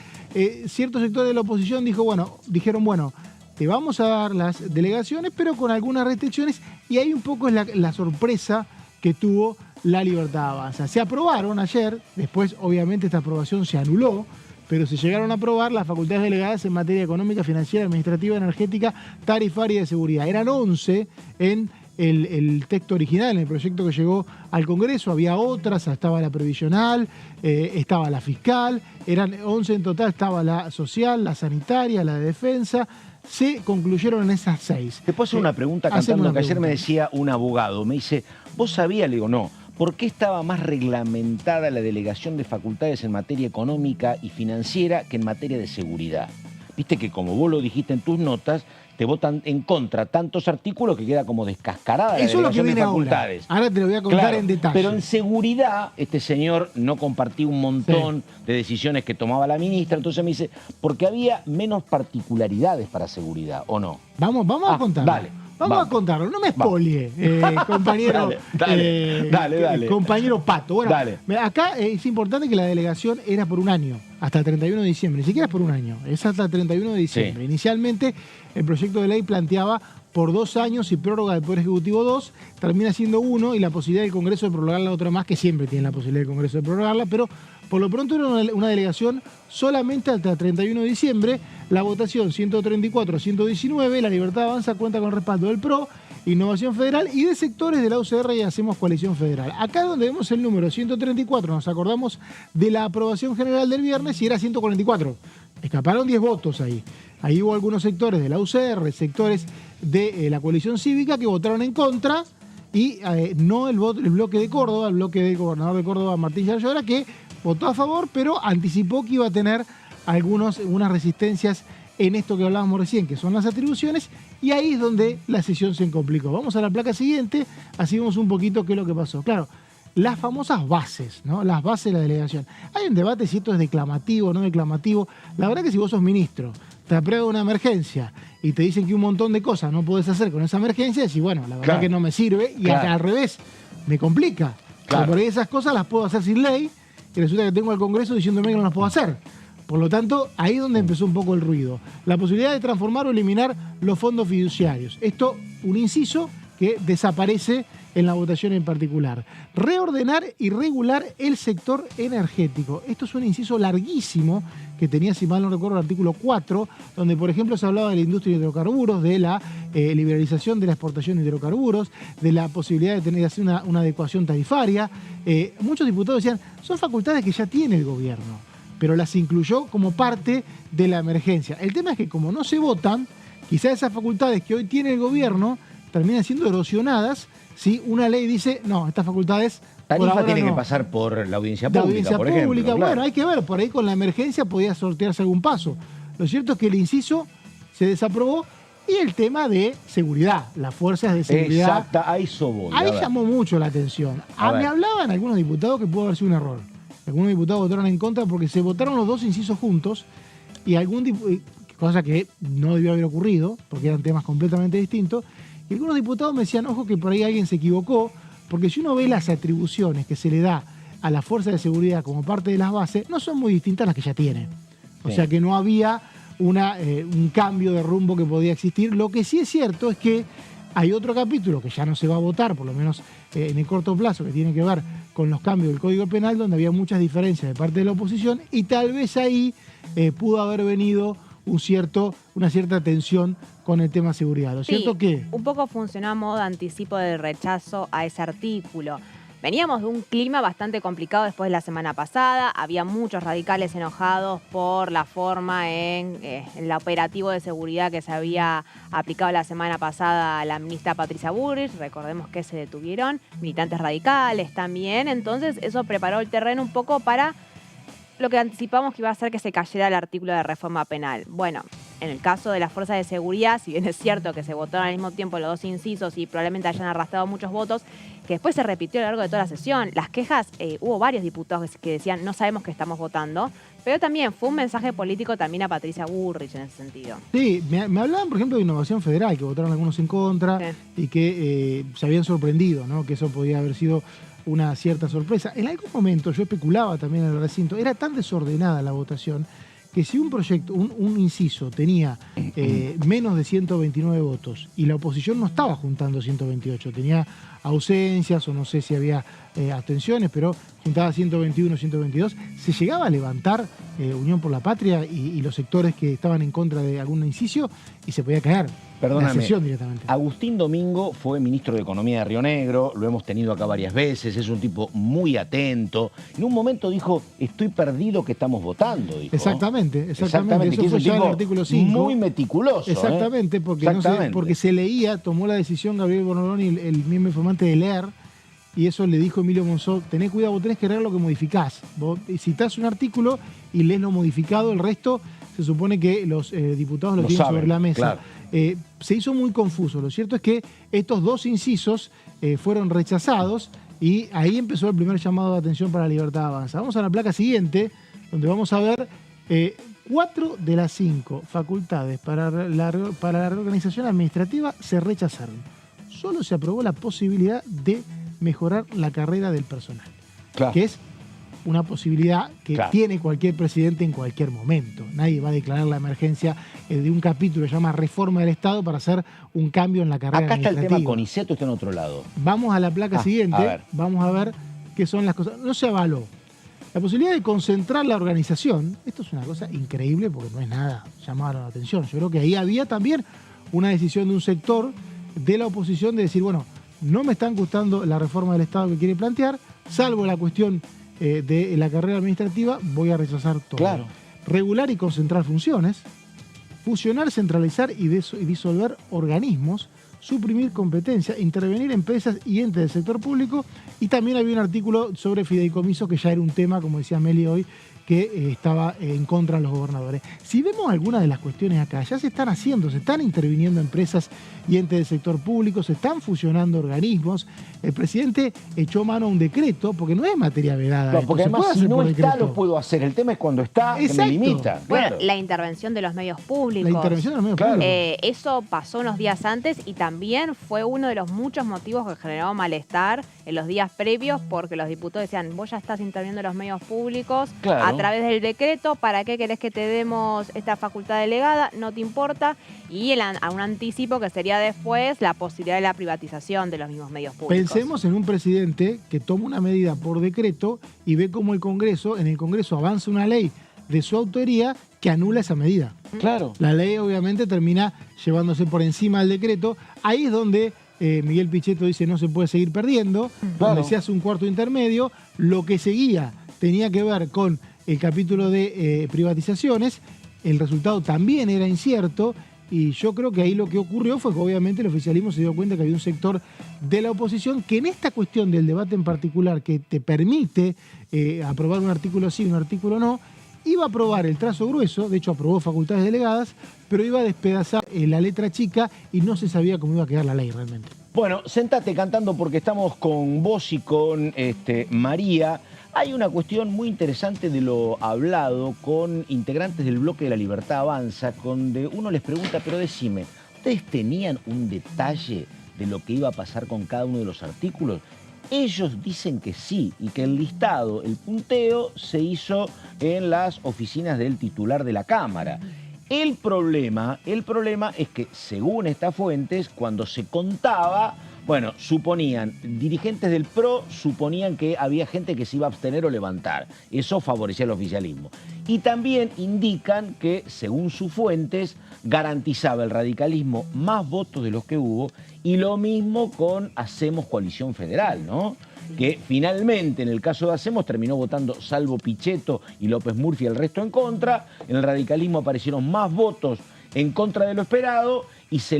ciertos sectores de la oposición dijeron, bueno, te vamos a dar las delegaciones, pero con algunas restricciones, y ahí un poco es la sorpresa que tuvo La Libertad Avanza. Se aprobaron ayer, después obviamente esta aprobación se anuló, pero se llegaron a aprobar las facultades delegadas en materia económica, financiera, administrativa, energética, tarifaria y de seguridad. Eran 11 en el texto original, en el proyecto que llegó al Congreso. Había otras, estaba la previsional, estaba la fiscal, eran 11 en total, estaba la social, la sanitaria, la de defensa. Se concluyeron en esas 6. Te puedo hacer una pregunta, Cantando, que ayer me decía un abogado, me dice, ¿vos sabías? Le digo, no. ¿Por qué estaba más reglamentada la delegación de facultades en materia económica y financiera que en materia de seguridad? Viste que como vos lo dijiste en tus notas, te votan en contra tantos artículos que queda como descascarada la delegación de facultades. Ahora te lo voy a contar en detalle. Pero en seguridad, este señor no compartía un montón de decisiones que tomaba la ministra, entonces me dice, porque había menos particularidades para seguridad, ¿o no? Vamos a contarlo. Dale. Vamos a contarlo, no me spoilie, compañero, dale. compañero Pato. Bueno, dale. Acá es importante que la delegación era por un año, hasta el 31 de diciembre, ni siquiera es por un año, es hasta el 31 de diciembre. Sí. Inicialmente el proyecto de ley planteaba por 2 años y prórroga del Poder Ejecutivo 2, termina siendo 1 y la posibilidad del Congreso de prorrogarla otra más, que siempre tiene la posibilidad del Congreso de prorrogarla, pero por lo pronto era una delegación solamente hasta el 31 de diciembre. La votación 134-119, La Libertad Avanza cuenta con el respaldo del PRO, Innovación Federal y de sectores de la UCR y Hacemos Coalición Federal. Acá donde vemos el número 134, nos acordamos de la aprobación general del viernes y era 144. Escaparon 10 votos ahí. Ahí hubo algunos sectores de la UCR, sectores de la coalición cívica que votaron en contra y no el bloque de Córdoba, el bloque del gobernador de Córdoba, Martín Yarlora, que votó a favor, pero anticipó que iba a tener unas resistencias en esto que hablábamos recién, que son las atribuciones, y ahí es donde la sesión se complicó. Vamos a la placa siguiente, así vemos un poquito qué es lo que pasó. Claro, las famosas bases, ¿no? Las bases de la delegación. Hay un debate si esto es declamativo o no declamativo. La verdad que si vos sos ministro, te aprueba una emergencia y te dicen que un montón de cosas no podés hacer con esa emergencia, decís, bueno, la verdad que no me sirve, y al revés, me complica. Claro. Porque esas cosas las puedo hacer sin ley, y resulta que tengo al Congreso diciéndome que no las puedo hacer. Por lo tanto, ahí es donde empezó un poco el ruido. La posibilidad de transformar o eliminar los fondos fiduciarios. Esto, un inciso que desaparece en la votación en particular. Reordenar y regular el sector energético. Esto es un inciso larguísimo que tenía, si mal no recuerdo, el artículo 4, donde, por ejemplo, se hablaba de la industria de hidrocarburos, de la liberalización de la exportación de hidrocarburos, de la posibilidad de hacer una adecuación tarifaria. Muchos diputados decían, son facultades que ya tiene el gobierno, pero las incluyó como parte de la emergencia. El tema es que como no se votan, quizás esas facultades que hoy tiene el gobierno terminan siendo erosionadas si una ley dice, no, estas facultades... Tarifa tiene que pasar por la audiencia pública, por ejemplo. Claro. Bueno, hay que ver, por ahí con la emergencia podía sortearse algún paso. Lo cierto es que el inciso se desaprobó y el tema de seguridad, las fuerzas de seguridad... Exacto, ahí soy. Ahí llamó mucho la atención. Me hablaban algunos diputados que pudo haber sido un error. Algunos diputados votaron en contra porque se votaron los dos incisos juntos y cosa que no debió haber ocurrido porque eran temas completamente distintos, Y algunos diputados me decían, ojo que por ahí alguien se equivocó, porque si uno ve las atribuciones que se le da a la fuerza de seguridad como parte de las bases, no son muy distintas a las que ya tienen. O sea que no había un cambio de rumbo que podía existir. Lo que sí es cierto es que hay otro capítulo que ya no se va a votar, por lo menos en el corto plazo, que tiene que ver con los cambios del Código Penal, donde había muchas diferencias de parte de la oposición y tal vez ahí pudo haber venido una cierta tensión con el tema seguridad. ¿Lo cierto que? Un poco funcionó a modo de anticipo del rechazo a ese artículo. Veníamos de un clima bastante complicado después de la semana pasada. Había muchos radicales enojados por la forma en el operativo de seguridad que se había aplicado la semana pasada a la ministra Patricia Bullrich. Recordemos que se detuvieron militantes radicales también. Entonces eso preparó el terreno un poco para lo que anticipamos que iba a hacer que se cayera el artículo de reforma penal. Bueno, en el caso de las fuerzas de seguridad, si bien es cierto que se votaron al mismo tiempo los dos incisos y probablemente hayan arrastrado muchos votos, que después se repitió a lo largo de toda la sesión. Las quejas, hubo varios diputados que decían no sabemos qué estamos votando, pero también fue un mensaje político también a Patricia Bullrich en ese sentido. Sí, me hablaban, por ejemplo, de Innovación Federal, que votaron algunos en contra y que se habían sorprendido, ¿no? Que eso podía haber sido una cierta sorpresa. En algún momento yo especulaba también en el recinto, era tan desordenada la votación que si un proyecto, un inciso tenía menos de 129 votos y la oposición no estaba juntando 128, tenía ausencias o no sé si había abstenciones, pero juntaba 121, 122, se llegaba a levantar Unión por la Patria y los sectores que estaban en contra de algún inciso y se podía caer. Perdóname, la sesión directamente. Agustín Domingo fue ministro de Economía de Río Negro, lo hemos tenido acá varias veces, es un tipo muy atento. En un momento dijo, estoy perdido que estamos votando, dijo. Exactamente. Eso que fue ya en el artículo 5. Muy meticuloso. Exactamente, porque se leía, tomó la decisión Gabriel Bornoloni, el miembro informante, de leer, y eso le dijo Emilio Monzó, tenés cuidado, vos tenés que leer lo que modificás. Vos citás un artículo y lees lo modificado, el resto se supone que los diputados lo tienen sobre la mesa. Claro. Se hizo muy confuso. Lo cierto es que estos dos incisos fueron rechazados y ahí empezó el primer llamado de atención para Libertad Avanza. Vamos a la placa siguiente, donde vamos a ver 4 de las 5 facultades para la reorganización administrativa se rechazaron. Solo se aprobó la posibilidad de mejorar la carrera del personal, que es una posibilidad que tiene cualquier presidente en cualquier momento. Nadie va a declarar la emergencia de un capítulo que se llama Reforma del Estado para hacer un cambio en la carrera administrativa. Acá está el tema CONICET, está en otro lado. Vamos a la placa siguiente, vamos a ver qué son las cosas. No se avaló. La posibilidad de concentrar la organización, esto es una cosa increíble porque no es nada llamar la atención. Yo creo que ahí había también una decisión de un sector de la oposición de decir, bueno, no me están gustando la reforma del Estado que quiere plantear, salvo la cuestión de la carrera administrativa, voy a rechazar todo. Claro. Regular y concentrar funciones, fusionar, centralizar y disolver organismos, suprimir competencia, intervenir empresas y entes del sector público, y también había un artículo sobre fideicomisos que ya era un tema, como decía Meli hoy, que estaba en contra de los gobernadores. Si vemos algunas de las cuestiones acá, ya se están haciendo, se están interviniendo empresas y entes del sector público, se están fusionando organismos. El presidente echó mano a un decreto, porque no es materia vedada. No, porque además si no está lo puedo hacer. El tema es cuando está, que me limita. Bueno, claro. La intervención de los medios públicos. La intervención de los medios públicos. Eso pasó unos días antes y también fue uno de los muchos motivos que generó malestar en los días previos, porque los diputados decían, vos ya estás interviniendo en los medios públicos a través del decreto, ¿para qué querés que te demos esta facultad delegada? No te importa. Y a un anticipo que sería después la posibilidad de la privatización de los mismos medios públicos. Pensemos en un presidente que toma una medida por decreto y ve cómo en el Congreso avanza una ley de su autoría que anula esa medida. Claro. La ley obviamente termina llevándose por encima del decreto. Ahí es donde Miguel Pichetto dice no se puede seguir perdiendo, donde se hace un cuarto intermedio. Lo que seguía tenía que ver con el capítulo de privatizaciones, el resultado también era incierto y yo creo que ahí lo que ocurrió fue que obviamente el oficialismo se dio cuenta que había un sector de la oposición que en esta cuestión del debate en particular que te permite aprobar un artículo sí, un artículo no, iba a aprobar el trazo grueso, de hecho aprobó facultades delegadas, pero iba a despedazar la letra chica y no se sabía cómo iba a quedar la ley realmente. Bueno, sentate cantando porque estamos con vos y con María. Hay una cuestión muy interesante de lo hablado con integrantes del bloque de la Libertad Avanza, donde uno les pregunta, pero decime, ¿ustedes tenían un detalle de lo que iba a pasar con cada uno de los artículos? Ellos dicen que sí, y que el listado, el punteo, se hizo en las oficinas del titular de la Cámara. El problema es que, según estas fuentes, cuando se contaba, bueno, dirigentes del PRO suponían que había gente que se iba a abstener o levantar. Eso favorecía al oficialismo. Y también indican que, según sus fuentes, garantizaba el radicalismo más votos de los que hubo, y lo mismo con Hacemos Coalición Federal, ¿no? Que finalmente, en el caso de Hacemos, terminó votando, salvo Pichetto y López Murphy, el resto en contra. En el radicalismo aparecieron más votos en contra de lo esperado y se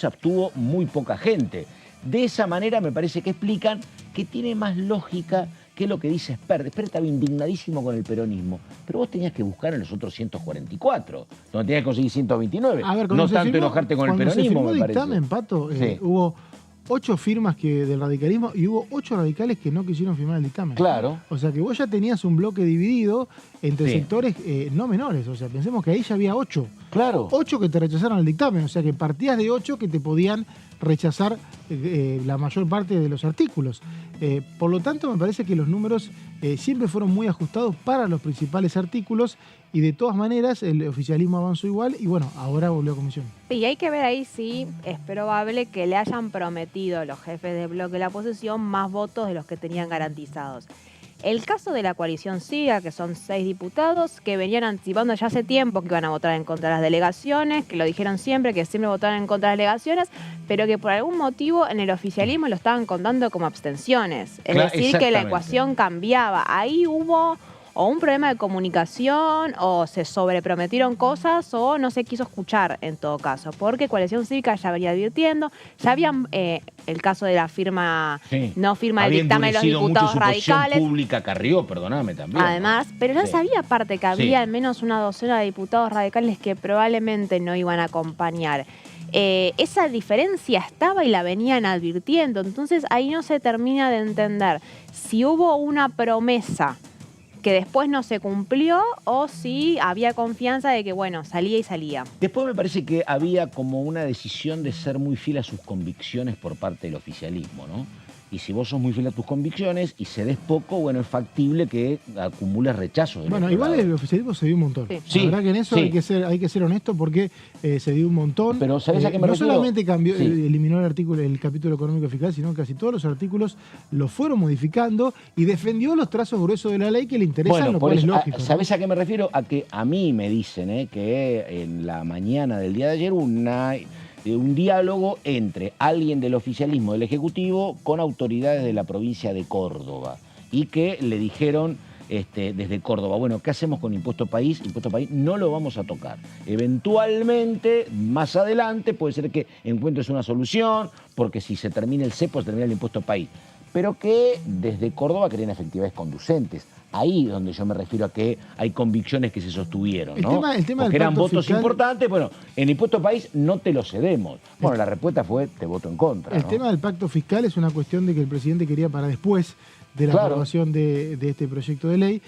abstuvo muy poca gente. De esa manera me parece que explican que tiene más lógica que lo que dice Esper. Esper estaba indignadísimo con el peronismo, pero vos tenías que buscar en los otros 144, donde tenías que conseguir 129. A ver, no tanto enojarte con el peronismo, me parece. Dictamen, Pato, sí. Hubo 8 firmas del radicalismo y hubo 8 radicales que no quisieron firmar el dictamen. Claro. O sea que vos ya tenías un bloque dividido entre sectores no menores. O sea, pensemos que ahí ya había 8. Claro. 8 que te rechazaron el dictamen. O sea que partías de 8 que te podían rechazar la mayor parte de los artículos. Por lo tanto, me parece que los números siempre fueron muy ajustados para los principales artículos y de todas maneras el oficialismo avanzó igual y bueno, ahora volvió a comisión. Y hay que ver ahí si es probable que le hayan prometido los jefes de bloque de la oposición más votos de los que tenían garantizados. El caso de la coalición Siga, que son 6 diputados, que venían anticipando ya hace tiempo que iban a votar en contra de las delegaciones, que lo dijeron siempre, que siempre votaban en contra de las delegaciones, pero que por algún motivo en el oficialismo lo estaban contando como abstenciones. Es decir, que la ecuación cambiaba. Ahí hubo o un problema de comunicación, o se sobreprometieron cosas, o no se quiso escuchar en todo caso, porque Coalición Cívica ya venía advirtiendo, ya habían el caso de la firma, no firma el dictamen de los diputados radicales. Pública Carrió, perdóname también. Además, pero ya sabía aparte que había al menos una docena de diputados radicales que probablemente no iban a acompañar. Esa diferencia estaba y la venían advirtiendo, entonces ahí no se termina de entender si hubo una promesa que después no se cumplió o si había confianza de que, bueno, salía y salía. Después me parece que había como una decisión de ser muy fiel a sus convicciones por parte del oficialismo, ¿no? Y si vos sos muy fiel a tus convicciones y cedes poco, bueno, es factible que acumules rechazos. Bueno, igual el oficialismo se dio un montón. Sí. La verdad que en eso hay que ser honesto porque se dio un montón. Pero ¿sabés a qué me refiero? No solamente cambió, eliminó el capítulo económico fiscal, sino casi todos los artículos los fueron modificando y defendió los trazos gruesos de la ley que le interesan, lo cual es lógico. ¿Sabés a qué me refiero? A que a mí me dicen que en la mañana del día de ayer un diálogo entre alguien del oficialismo del Ejecutivo con autoridades de la provincia de Córdoba y que le dijeron desde Córdoba, bueno, ¿qué hacemos con Impuesto País? Impuesto País no lo vamos a tocar. Eventualmente, más adelante, puede ser que encuentres una solución, porque si se termina el cepo, se termina el Impuesto País. Pero que desde Córdoba querían efectividades conducentes. Ahí donde yo me refiero a que hay convicciones que se sostuvieron, ¿no? El tema porque eran votos fiscal, importantes. Bueno, en Impuesto País no te lo cedemos. Bueno, la respuesta fue te voto en contra. El tema del pacto fiscal es una cuestión de que el presidente quería para después de la aprobación de este proyecto de ley,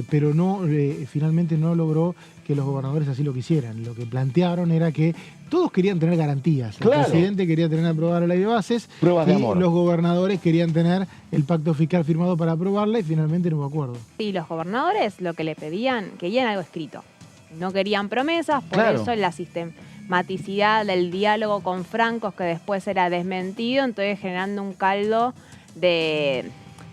pero finalmente no logró que los gobernadores así lo quisieran. Lo que plantearon era que todos querían tener garantías. El presidente quería tener aprobada la ley de bases Pruebas de amor. Los gobernadores querían tener el pacto fiscal firmado para aprobarla y finalmente no hubo acuerdo. Y los gobernadores lo que le pedían, querían algo escrito. No querían promesas, por eso la sistematicidad del diálogo con francos que después era desmentido, entonces generando un caldo de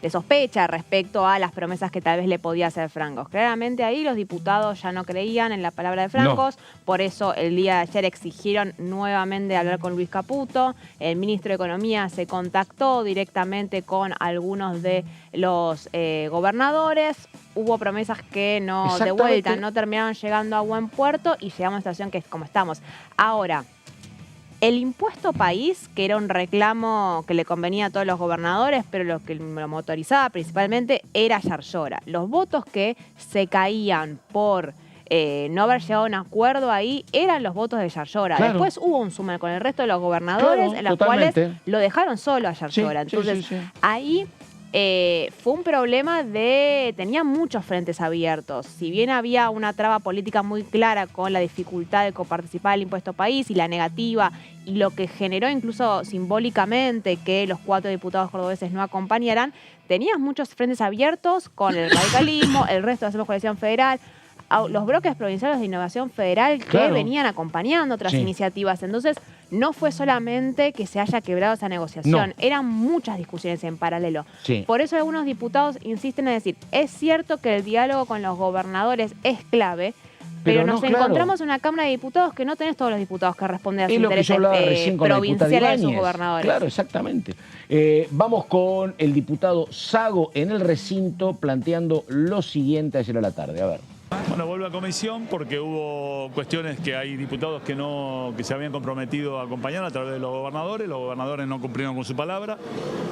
sospecha respecto a las promesas que tal vez le podía hacer Francos. Claramente ahí los diputados ya no creían en la palabra de Francos, por eso el día de ayer exigieron nuevamente hablar con Luis Caputo. El ministro de Economía se contactó directamente con algunos de los gobernadores. Hubo promesas que de vuelta no terminaron llegando a buen puerto y llegamos a la situación que es como estamos. Ahora, el impuesto país, que era un reclamo que le convenía a todos los gobernadores, pero lo que lo motorizaba principalmente era Yarlora. Los votos que se caían por no haber llegado a un acuerdo ahí eran los votos de Yarlora. Después hubo un sumen con el resto de los gobernadores en los cuales lo dejaron solo a Yarlora. Entonces, ahí fue un problema tenía muchos frentes abiertos. Si bien había una traba política muy clara con la dificultad de coparticipar del impuesto país y la negativa, y lo que generó incluso simbólicamente que los 4 diputados cordobeses no acompañaran, tenías muchos frentes abiertos con el radicalismo, el resto de Hacemos Coalición Federal, los bloques provinciales de Innovación Federal que venían acompañando otras iniciativas. Entonces, no fue solamente que se haya quebrado esa negociación, eran muchas discusiones en paralelo. Por eso algunos diputados insisten en decir, es cierto que el diálogo con los gobernadores es clave, pero nos encontramos en una Cámara de Diputados que no tenés todos los diputados que responden a los intereses provinciales de sus gobernadores. Claro, exactamente. Vamos con el diputado Sago en el recinto planteando lo siguiente ayer a la tarde. A ver. Bueno, vuelvo a comisión porque hubo cuestiones que hay diputados que se habían comprometido a acompañar a través de los gobernadores no cumplieron con su palabra,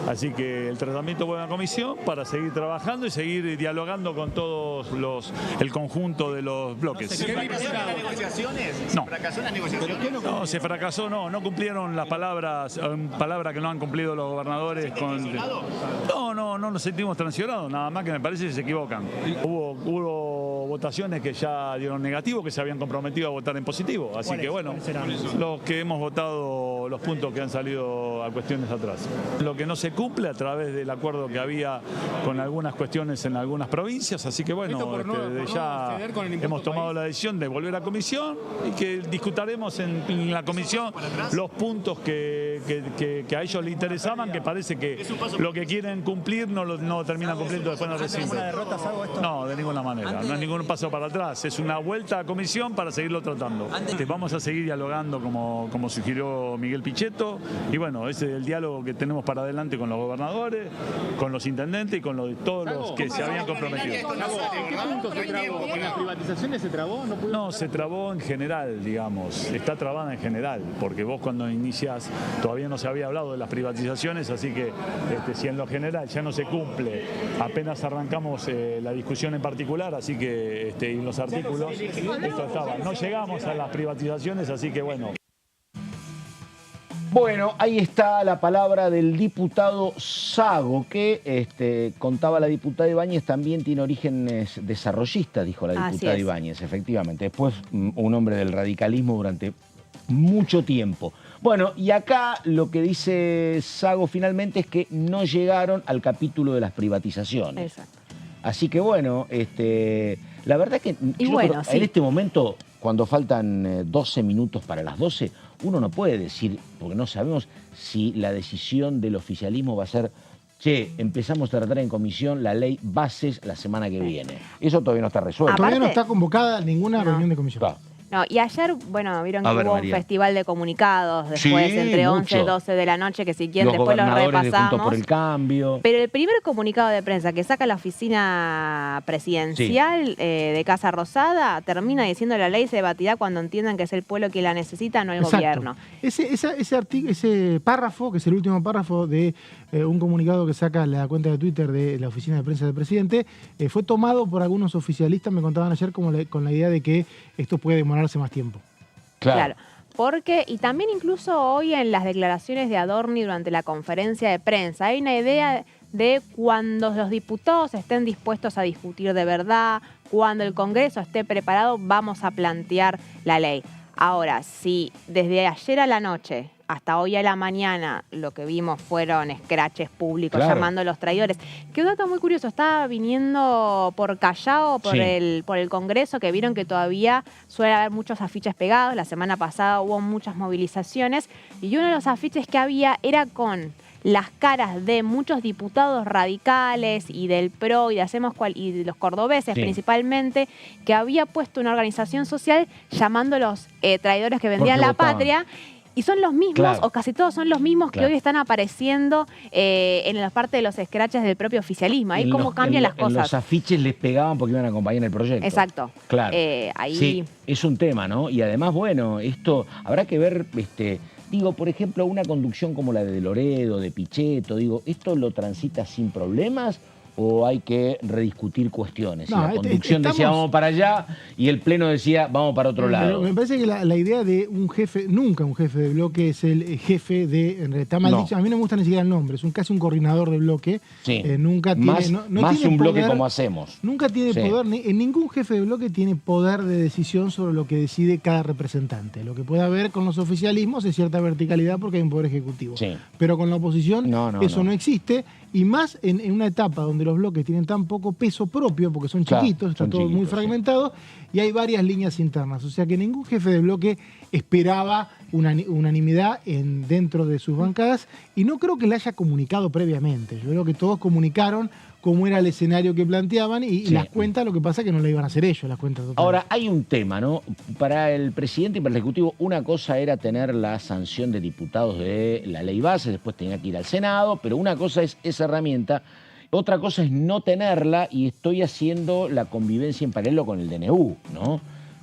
así que el tratamiento vuelve a comisión para seguir trabajando y seguir dialogando con todos el conjunto de los bloques. ¿Se fracasaron las negociaciones? No. ¿Fracasó las negociaciones? No, se fracasó, no cumplieron las palabras que no han cumplido los gobernadores. No nos sentimos transicionados, nada más que me parece que se equivocan. Hubo votaciones que ya dieron negativo, que se habían comprometido a votar en positivo. Así que bueno, los que hemos votado los puntos que han salido a cuestiones atrás. Lo que no se cumple a través del acuerdo que había con algunas cuestiones en algunas provincias, así que bueno, desde ya hemos tomado la decisión de volver a comisión y que discutiremos en la comisión los puntos que a ellos les interesaban, que parece que lo que quieren cumplir no lo terminan cumpliendo después en el recinto. No, de ninguna manera, no es ningún paso para atrás, es una vuelta a comisión para seguirlo tratando. Vamos a seguir dialogando como sugirió Miguel Pichetto y bueno, ese es el diálogo que tenemos para adelante con los gobernadores, con los intendentes y con todos los que se habían comprometido. ¿Qué punto se trabó? ¿Con las privatizaciones se trabó? No, se trabó en general, digamos, está trabada en general, porque vos cuando iniciás todavía no se había hablado de las privatizaciones, así que si en lo general ya no se cumple, apenas arrancamos la discusión en particular, así que y los artículos, esto estaba. No llegamos a las privatizaciones, así que bueno. Bueno, ahí está la palabra del diputado Sago, que contaba la diputada Ibáñez, también tiene orígenes desarrollistas, dijo la diputada Ibáñez, efectivamente. Después un hombre del radicalismo durante mucho tiempo. Bueno, y acá lo que dice Sago finalmente es que no llegaron al capítulo de las privatizaciones. Exacto. Así que bueno, la verdad es que en este momento, cuando faltan 12 minutos para las 12, uno no puede decir, porque no sabemos si la decisión del oficialismo va a ser, empezamos a tratar en comisión la ley bases la semana que viene. Eso todavía no está resuelto. Todavía no está convocada ninguna reunión de comisión. No, y ayer, bueno, vieron que hubo un festival de comunicados después, entre 11 y 12 de la noche, que si quieren después los repasamos. Juntos por el Cambio. Pero el primer comunicado de prensa que saca la oficina presidencial de Casa Rosada termina diciendo la ley se debatirá cuando entiendan que es el pueblo quien la necesita, no el gobierno. Ese párrafo, que es el último párrafo de un comunicado que saca la cuenta de Twitter de la oficina de prensa del presidente, fue tomado por algunos oficialistas, me contaban ayer, con la idea de que esto puede demorarse más tiempo. Claro. Porque, y también incluso hoy en las declaraciones de Adorni durante la conferencia de prensa, hay una idea de cuando los diputados estén dispuestos a discutir de verdad, cuando el Congreso esté preparado, vamos a plantear la ley. Ahora, si desde ayer a la noche hasta hoy a la mañana lo que vimos fueron escraches públicos llamando a los traidores. Que un dato muy curioso, estaba viniendo por Callao, por el Congreso, que vieron que todavía suele haber muchos afiches pegados. La semana pasada hubo muchas movilizaciones y uno de los afiches que había era con las caras de muchos diputados radicales y del PRO y de los cordobeses principalmente, que había puesto una organización social llamándolos traidores que vendían la patria. Y son los mismos, o casi todos son los mismos que hoy están apareciendo en la parte de los escraches del propio oficialismo. Ahí cómo cambian las cosas. En los afiches les pegaban porque iban a acompañar el proyecto. Exacto. Claro. Ahí... Sí, es un tema, ¿no? Y además, bueno, esto habrá que ver, digo, por ejemplo, una conducción como la de Loredo, de Pichetto, digo, ¿esto lo transita sin problemas o hay que rediscutir cuestiones? No, la conducción decía vamos para allá y el Pleno decía vamos para otro lado. Me parece que la idea de un jefe, nunca un jefe de bloque es el jefe de, está mal dicho, a mí no me gusta ni siquiera el nombre, es casi un coordinador de bloque. Sí. Nunca tiene, más tiene un bloque poder, como hacemos. Nunca tiene poder, ningún jefe de bloque tiene poder de decisión sobre lo que decide cada representante. Lo que puede haber con los oficialismos es cierta verticalidad porque hay un poder ejecutivo. Sí. Pero con la oposición eso no existe, y más en una etapa donde los bloques tienen tan poco peso propio, porque son chiquitos, está todo muy fragmentado, y hay varias líneas internas. O sea que ningún jefe de bloque esperaba unanimidad dentro de sus bancadas, y no creo que la haya comunicado previamente. Yo creo que todos comunicaron cómo era el escenario que planteaban y las cuentas, lo que pasa es que no le iban a hacer ellos, las cuentas totales. Ahora, hay un tema, ¿no? Para el presidente y para el Ejecutivo, una cosa era tener la sanción de diputados de la ley base, después tenía que ir al Senado, pero una cosa es esa herramienta, otra cosa es no tenerla, y estoy haciendo la convivencia en paralelo con el DNU, ¿no?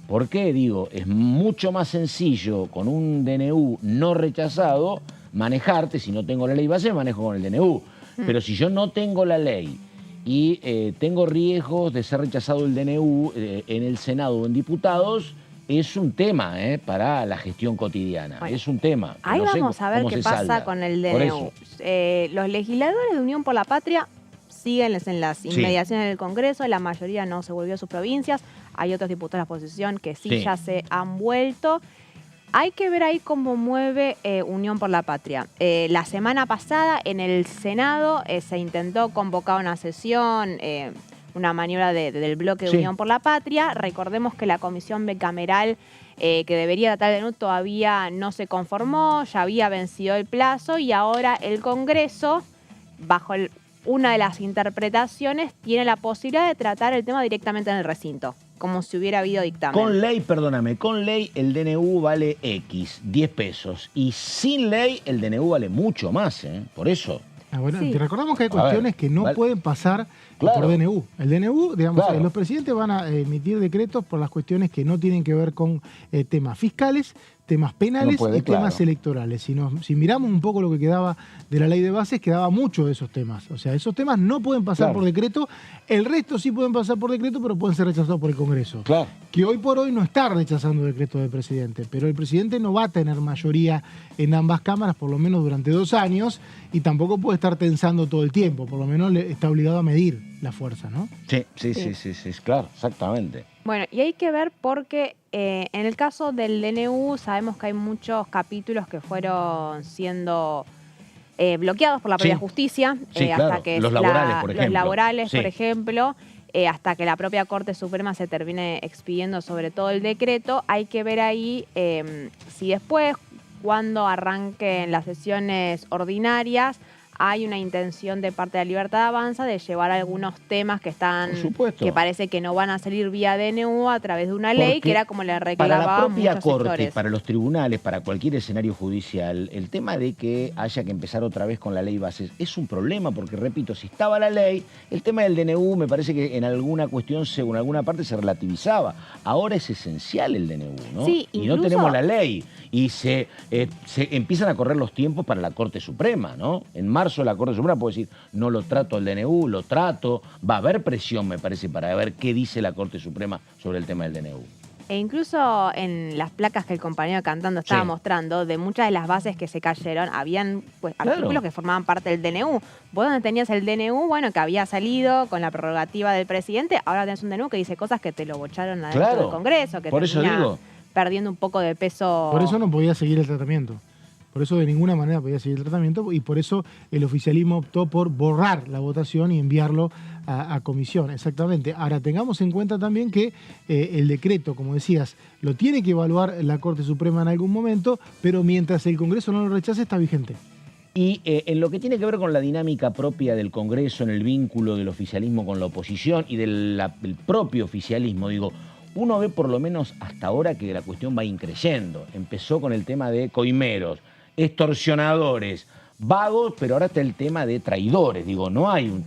¿Por qué? Digo, es mucho más sencillo con un DNU no rechazado manejarte. Si no tengo la ley base, me manejo con el DNU. Pero si yo no tengo la ley y tengo riesgos de ser rechazado el DNU en el Senado o en diputados, es un tema para la gestión cotidiana. Bueno, es un tema. Ahí vamos a ver qué pasa con el DNU. Los legisladores de Unión por la Patria siguen en las inmediaciones del Congreso, la mayoría no se volvió a sus provincias, hay otros diputados de la oposición que sí ya se han vuelto. Hay que ver ahí cómo mueve Unión por la Patria. La semana pasada en el Senado se intentó convocar una sesión, una maniobra del bloque de Unión por la Patria. Recordemos que la comisión bicameral que debería tratar el DNU todavía no se conformó, ya había vencido el plazo, y ahora el Congreso, bajo una de las interpretaciones, tiene la posibilidad de tratar el tema directamente en el recinto, como si hubiera habido dictamen. Con ley, perdóname, con ley el DNU vale X, 10 pesos. Y sin ley el DNU vale mucho más, por eso. Bueno, te recordamos que hay cuestiones que no pueden pasar por DNU. El DNU, digamos, los presidentes van a emitir decretos por las cuestiones que no tienen que ver con temas fiscales, temas penales y temas electorales. Si miramos un poco lo que quedaba de la ley de bases, quedaba mucho de esos temas. O sea, esos temas no pueden pasar por decreto, el resto sí pueden pasar por decreto, pero pueden ser rechazados por el Congreso. Que hoy por hoy no está rechazando decretos del presidente, pero el presidente no va a tener mayoría en ambas cámaras, por lo menos durante 2 años, y tampoco puede estar tensando todo el tiempo, por lo menos está obligado a medir la fuerza, ¿no? Sí, claro, exactamente. Bueno, y hay que ver porque en el caso del DNU sabemos que hay muchos capítulos que fueron siendo bloqueados por la propia justicia, hasta que los laborales, por ejemplo. Los laborales, por ejemplo, hasta que la propia Corte Suprema se termine expidiendo sobre todo el decreto. Hay que ver ahí si después, cuando arranquen las sesiones ordinarias, hay una intención de parte de la Libertad Avanza de llevar algunos temas que están, que parece que no van a salir vía DNU a través de una ley, que era como le reclamaba para la propia muchos Corte, sectores. Para los tribunales, para cualquier escenario judicial, el tema de que haya que empezar otra vez con la ley bases es un problema, porque repito, si estaba la ley, el tema del DNU me parece que en alguna cuestión, según alguna parte, se relativizaba. Ahora es esencial el DNU, ¿no? Sí, y no tenemos la ley. Y se empiezan a correr los tiempos para la Corte Suprema, ¿no? En marzo la Corte Suprema puede decir, no lo trato al DNU, lo trato. Va a haber presión, me parece, para ver qué dice la Corte Suprema sobre el tema del DNU. E incluso en las placas que el compañero cantando estaba mostrando, de muchas de las bases que se cayeron, habían artículos que formaban parte del DNU. Vos donde tenías el DNU, bueno, que había salido con la prerrogativa del presidente, ahora tenés un DNU que dice cosas que te lo bocharon adentro del Congreso, que por eso digo, perdiendo un poco de peso. Por eso no podía seguir el tratamiento. Por eso de ninguna manera podía seguir el tratamiento, y por eso el oficialismo optó por borrar la votación y enviarlo a comisión. Exactamente. Ahora, tengamos en cuenta también que el decreto, como decías, lo tiene que evaluar la Corte Suprema en algún momento, pero mientras el Congreso no lo rechace, está vigente. Y en lo que tiene que ver con la dinámica propia del Congreso, en el vínculo del oficialismo con la oposición y del propio oficialismo, digo, uno ve por lo menos hasta ahora que la cuestión va increyendo. Empezó con el tema de coimeros, extorsionadores, vagos, pero ahora está el tema de traidores. Digo, no hay un,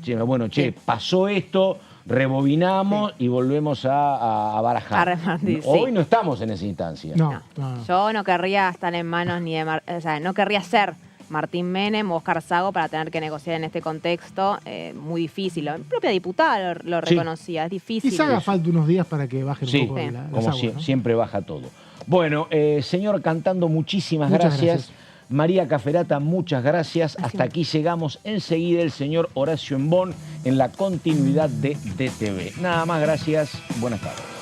pasó esto, rebobinamos y volvemos a barajar. Hoy no estamos en esa instancia. No. Yo no querría estar en manos ni de... o sea, no querría ser Martín Menem o Óscar Sago para tener que negociar en este contexto muy difícil. La propia diputada lo reconocía, es difícil. Quizá haga falta unos días para que baje un poco las aguas, ¿no? Siempre baja todo. Bueno, señor Cantando, muchísimas gracias. María Caferata, muchas gracias. Hasta aquí llegamos. Enseguida el señor Horacio Embón en la continuidad de DTV. Nada más, gracias. Buenas tardes.